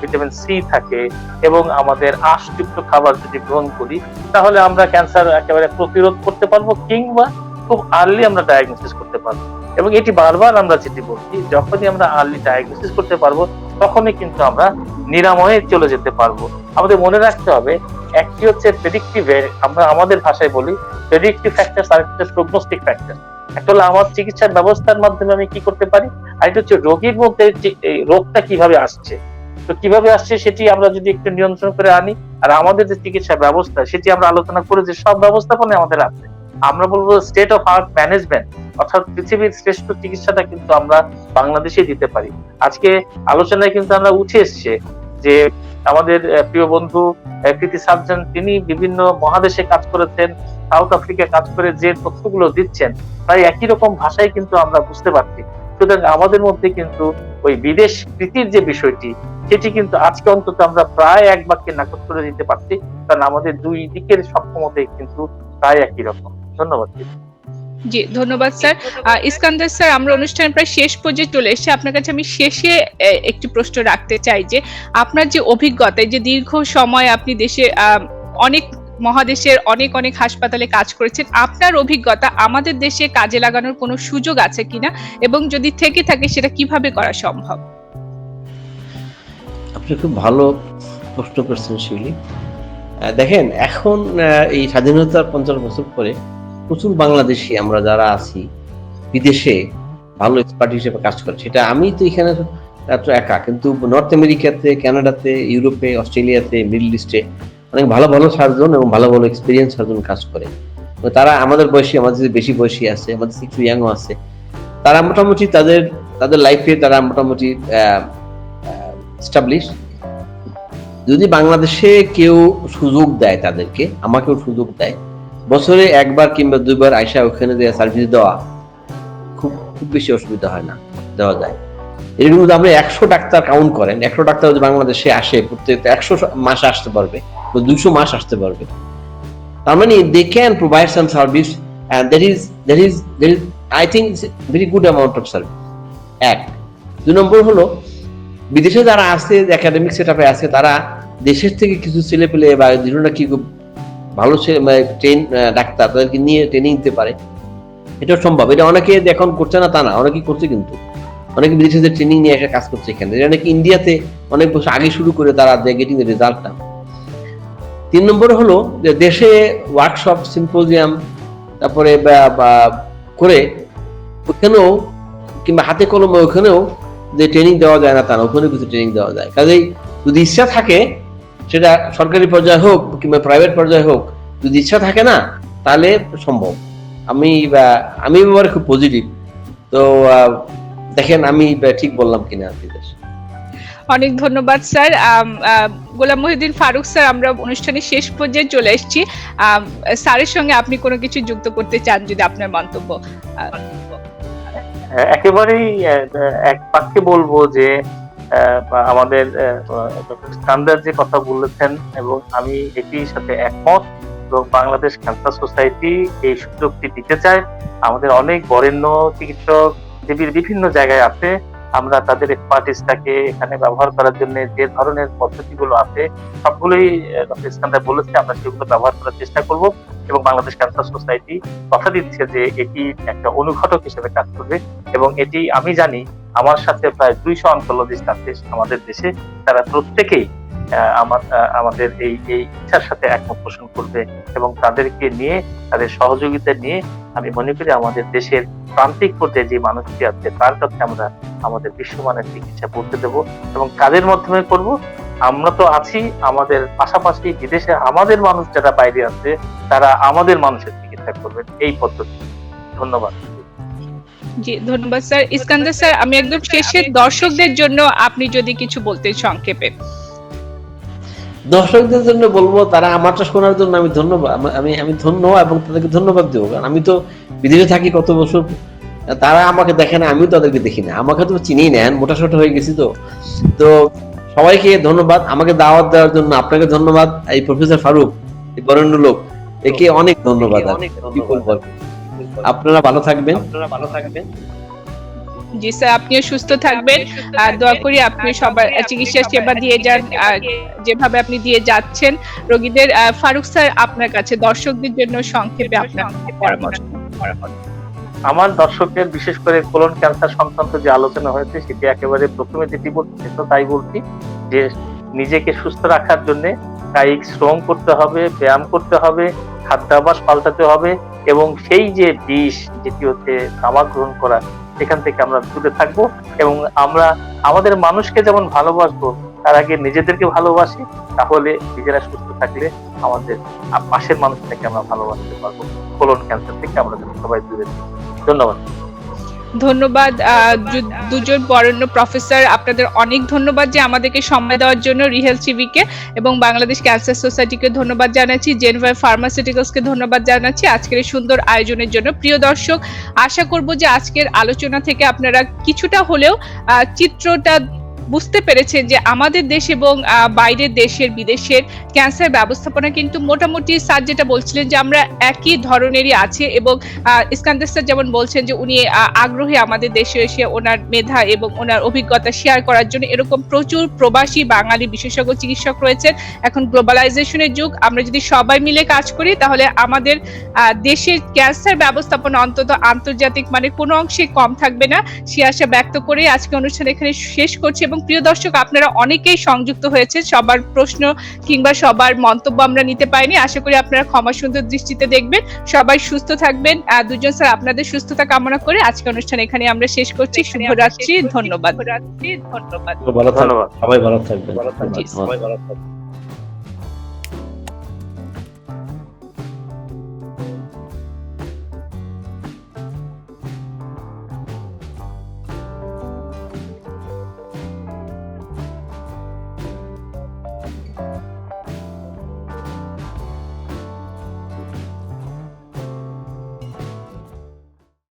ভিটামিন সি থাকে এবং আমাদের আঁশযুক্ত খাবার যদি গ্রহণ করি তাহলে আমরা ক্যান্সার একেবারে প্রতিরোধ করতে পারবো, কিংবা খুব আর্লি আমরা ডায়াগনোসিস করতে পারবো। এবং এটি বারবার আমরা যেটি বলছি, যখনই আমরা আর্লি ডায়াগনোসিস করতে পারবো তখনই কিন্তু আমরা নিরাময়ে চলে যেতে পারবো। আমাদের মনে রাখতে হবে একটি হচ্ছে প্রেডিক্টিভ, আমরা আমাদের ভাষায় বলি প্রেডিক্টিভ ফ্যাক্টর, আর একটা প্রগনোস্টিক ফ্যাক্টর। একটা হলো আমার চিকিৎসার ব্যবস্থার মাধ্যমে আমি কি করতে পারি, আর এটা হচ্ছে রোগীর মধ্যে এই রোগটা কিভাবে আসছে, তো কিভাবে আসছে সেটি আমরা যদি একটু নিয়ন্ত্রণ করে আনি, আর আমাদের যে চিকিৎসা ব্যবস্থা সেটি আমরা আলোচনা করে যে সব ব্যবস্থাপনা আমাদের আছে, আমরা বলবো স্টেট অফ আর্ট ম্যানেজমেন্ট, অর্থাৎ পৃথিবীর শ্রেষ্ঠ চিকিৎসাটা কিন্তু আমরা বাংলাদেশে দিতে পারি। আজকে আলোচনায় কিন্তু আমরা উঠে এসছে যে আমাদের প্রিয় বন্ধু কৃতি সার্জন, তিনি বিভিন্ন মহাদেশে কাজ করেছেন, সাউথ আফ্রিকায় কাজ করে যে তথ্যগুলো দিচ্ছেন প্রায় একই রকম ভাষায় কিন্তু আমরা বুঝতে পারছি। সুতরাং আমাদের মধ্যে কিন্তু ওই বিদেশ প্রীতির যে বিষয়টি, সেটি কিন্তু আজকে অন্তত আমরা প্রায় এক বাক্যে নাকচ করে দিতে পারছি, কারণ আমাদের দুই দিকের সক্ষমতাই কিন্তু প্রায় একই রকম। ধন্যবাদ। জি, ধন্যবাদ স্যার। ইস্কান্দার স্যার, আমরা অনুষ্ঠান প্রায় শেষ পর্যায়ে চলে এসেছি। আপনার কাছে আমি শেষে একটি প্রশ্ন রাখতে চাই যে আপনার যে অভিজ্ঞতা, যে দীর্ঘ সময় আপনি দেশে অনেক মহাদেশের অনেক অনেক হাসপাতালে কাজ করেছেন, আপনার অভিজ্ঞতা আমাদের দেশে কাজে লাগানোর কোনো সুযোগ আছে কিনা, এবং যদি থেকে থাকে সেটা কিভাবে করা সম্ভব? আপনি খুব ভালো প্রশ্ন করছেন শিউলি। দেখেন, এখন এই স্বাধীনতার 50 বছর পরে প্রচুর বাংলাদেশি আমরা যারা আছি বিদেশে ভালো এক্সপার্ট হিসেবে কাজ করে। সেটা আমি তো এখানে তো একা, কিন্তু নর্থ আমেরিকাতে, কানাডাতে, ইউরোপে, অস্ট্রেলিয়াতে, মিডল ইস্টে অনেক ভালো ভালো সার্জন এবং ভালো ভালো এক্সপিরিয়েন্স সার্জন কাজ করে। তারা আমাদের বয়সী, আমাদের বেশি বয়সী আছে, আমাদের একটু ইয়াংও আছে, তারা মোটামুটি তাদের লাইফে তারা মোটামুটি এস্টাবলিশ। যদি বাংলাদেশে কেউ সুযোগ দেয় তাদেরকে, আমাকেও সুযোগ দেয়, বছরে একবার কিংবা দুইবার আইসা ওখানে সার্ভিস দেওয়া খুব খুব বেশি অসুবিধা হয় না, দেওয়া যায়। এরকম যদি আমরা 100 ডাক্তার কাউন্ট করেন, 100 ডাক্তার যদি বাংলাদেশে আসে, প্রত্যেক 100 মাস আসতে পারবে, 200 মাস আসতে পারবে, তার মানে they can provide some service, and that is I think very good amount of service. এক। 2 নম্বর হলো বিদেশে যারা আছে, একাডেমিক সেটআপে আছে, তারা দেশের থেকে কিছু ছেলে পেলে বা যেগুলো নাকি খুব ভালো ট্রেন ডাক্তার, তাদেরকে নিয়ে ট্রেনিং দিতে পারে, এটা সম্ভব। এটা অনেকে এখন করছে না তা না, অনেকেই করছে, কিন্তু অনেকে বিদেশে ট্রেনিং নিয়ে এসে কাজ করছে এখানে। এটা নাকি ইন্ডিয়াতে অনেক বছর আগে শুরু করে তারা গেটিং দ্য রেজাল্টটা। 3 নম্বর হলো যে দেশে ওয়ার্কশপ, সিম্পোজিয়াম তারপরে করে ওখানেও কিংবা হাতে কলমে ওখানেও যে ট্রেনিং দেওয়া যায় না তা না, ওখানে কিছু ট্রেনিং দেওয়া যায়। কাজেই যদি ইচ্ছা থাকে সেটা সরকারি পর্যায়ে হোক কিংবা প্রাইভেট পর্যায়ে হোক, যদি ইচ্ছা থাকে না তাহলে সম্ভব। আমি ব্যাপারে খুব পজিটিভ। তো দেখেন আমি ঠিক বললাম কিনা। অনেক ধন্যবাদ স্যার। গোলাম মহিউদ্দিন ফারুক স্যার, আমরা অনুষ্ঠানের শেষ পর্যায়ে চলে এসেছি। স্যারের সঙ্গে আপনি কোনো কিছু যুক্ত করতে চান যদি আপনার মন্তব্য। একেবারেই এক বাক্যে বলবো যে আমাদের স্ট্যান্ডার্ড যে কথা বলেছেন এবং আমি এটির সাথে একমত, এবং বাংলাদেশ ক্যান্সার সোসাইটি এই সুযোগটি দিতে চায়। আমাদের অনেক বরেণ্য চিকিৎসক পৃথিবীর বিভিন্ন জায়গায় আছে, আমরা তাদের এক্সপার্টিসটাকে এখানে ব্যবহার করার জন্য যে ধরনের পদ্ধতিগুলো আছে সবগুলোই ডক্টর ইস্কান্দার বলেছে, আমরা সেগুলো ব্যবহার করার চেষ্টা করব। এবং বাংলাদেশ ক্যান্সার সোসাইটি কথা দিচ্ছে যে এটি একটা অনুঘটক হিসেবে কাজ করবে, এবং এটি আমি জানি আমার সাথে প্রায় 200 অনকোলজিস্ট আছে আমাদের দেশে, তারা প্রত্যেকেই আমাদের এই ইচ্ছার সাথে একমত পোষণ করবে, এবং তাদেরকে নিয়ে তাদের সহযোগিতা নিয়ে আমি মনে করি আমাদের দেশের প্রান্তিক পর্যায়ে যে মানুষটি আছে তার কাছে আমরা আমাদের বিশ্বমানের চিকিৎসা পৌঁছে দেব। এবং কাদের মাধ্যমে করব? আমরা তো আছি, আমাদের পাশাপাশি বিদেশে আমাদের মানুষ যারা বাইরে আছে তারা আমাদের মানুষের চিকিৎসা করবেন এই পদ্ধতি। ধন্যবাদ। জি ধন্যবাদ স্যার। ইস্কান্দার স্যার, আমি একদম শেষে দর্শকদের জন্য আপনি যদি কিছু বলতেন সংক্ষেপে। দর্শকদের জন্য বলবো, তারা আমারটা শোনার জন্য আমি ধন্যবাদ, আমি ধন্য এবং তাদেরকে ধন্যবাদ দেবো। কারণ আমি তো বিদেশে থাকি কত বছর, তারা আমাকে দেখে না, আমিও তাদেরকে দেখি না, আমাকে তো চিনেই নেন, মোটা সোটা হয়ে গেছি। তো সবাইকে ধন্যবাদ আমাকে দাওয়াত দেওয়ার জন্য। আপনাকে ধন্যবাদ, এই প্রফেসর ফারুক, এই বরেণ্য লোক, একে অনেক ধন্যবাদ। আপনারা ভালো থাকবেন। জি স্যার, আপনিও সুস্থ থাকবেন। দোয়া করি আপনি সবার চিকিৎসা সেবা দিয়ে যান যেভাবে আপনি দিয়ে যাচ্ছেন রোগীদের। ফারুক স্যার, আপনার কাছে দর্শকদের জন্য সংক্ষেপে আপনার পরামর্শ। আমার দর্শকদের বিশেষ করে কোলন ক্যান্সার সংক্রান্ত যে আলোচনা হয়েছে সেটি একেবারে প্রথমে যেটি বলছি তাই বলছি যে নিজেকে সুস্থ রাখার জন্য কায়িক শ্রম করতে হবে, ব্যায়াম করতে হবে, খাদ্যাভ্যাস পাল্টাতে হবে, এবং সেই যে বিষ যেটি হচ্ছে তামাক গ্রহণ করা সেখান থেকে আমরা দূরে থাকবো। এবং আমরা আমাদের মানুষকে যেমন ভালোবাসবো তার আগে নিজেদেরকে ভালোবাসি, তাহলে নিজেরা সুস্থ থাকলে আমাদের পাশের মানুষটাকে আমরা ভালোবাসতে পারবো। কোলন ক্যান্সার থেকে আমরা সবাই দূরে থাকি। ধন্যবাদ। ধন্যবাদ দুজন বরেণ্য প্রফেসর, আপনাদের অনেক ধন্যবাদ যে আমাদেরকে সময় দেওয়ার জন্য। রিহেলথ টিভিকে এবং বাংলাদেশ ক্যান্সার সোসাইটিকে ধন্যবাদ জানাচ্ছি, জেনেভা ফার্মাসিউটিক্যালসকে ধন্যবাদ জানাচ্ছি আজকের এই সুন্দর আয়োজনের জন্য। প্রিয় দর্শক, আশা করব যে আজকের আলোচনা থেকে আপনারা কিছুটা হলেও চিত্রটা বুঝতে পেরেছেন যে আমাদের দেশ এবং বাইরের দেশের বিদেশের ক্যান্সার ব্যবস্থাপনা কিন্তু মোটামুটি স্যার যেটা বলছিলেন যে আমরা একই ধরনেরই আছে। এবং ইস্কান্দার স্যার যেমন বলছেন যে উনি আগ্রহী আমাদের দেশে এসে ওনার মেধা এবং ওনার অভিজ্ঞতা শেয়ার করার জন্য। এরকম প্রচুর প্রবাসী বাঙালি বিশেষজ্ঞ চিকিৎসক রয়েছেন। এখন গ্লোবালাইজেশনের যুগ, আমরা যদি সবাই মিলে কাজ করি তাহলে আমাদের দেশের ক্যান্সার ব্যবস্থাপনা অন্তত আন্তর্জাতিক মানে কোনো অংশে কম থাকবে না। সে আশা ব্যক্ত করে আজকে অনুষ্ঠান এখানে শেষ করছি। এবং প্রিয় দর্শক, আপনারা অনেকেই সংযুক্ত হয়েছে, সবার প্রশ্ন কিংবা সবার মন্তব্য আমরা নিতে পারিনি। আশা করি আপনারা ক্ষমা সুন্দর দৃষ্টিতে দেখবেন। সবাই সুস্থ থাকবেন। দুজন স্যার, আপনাদের সুস্থতা কামনা করে আজকে অনুষ্ঠান এখানে আমরা শেষ করছি। শুভরাত্রি। ধন্যবাদ। সবাই ভালো থাকবেন।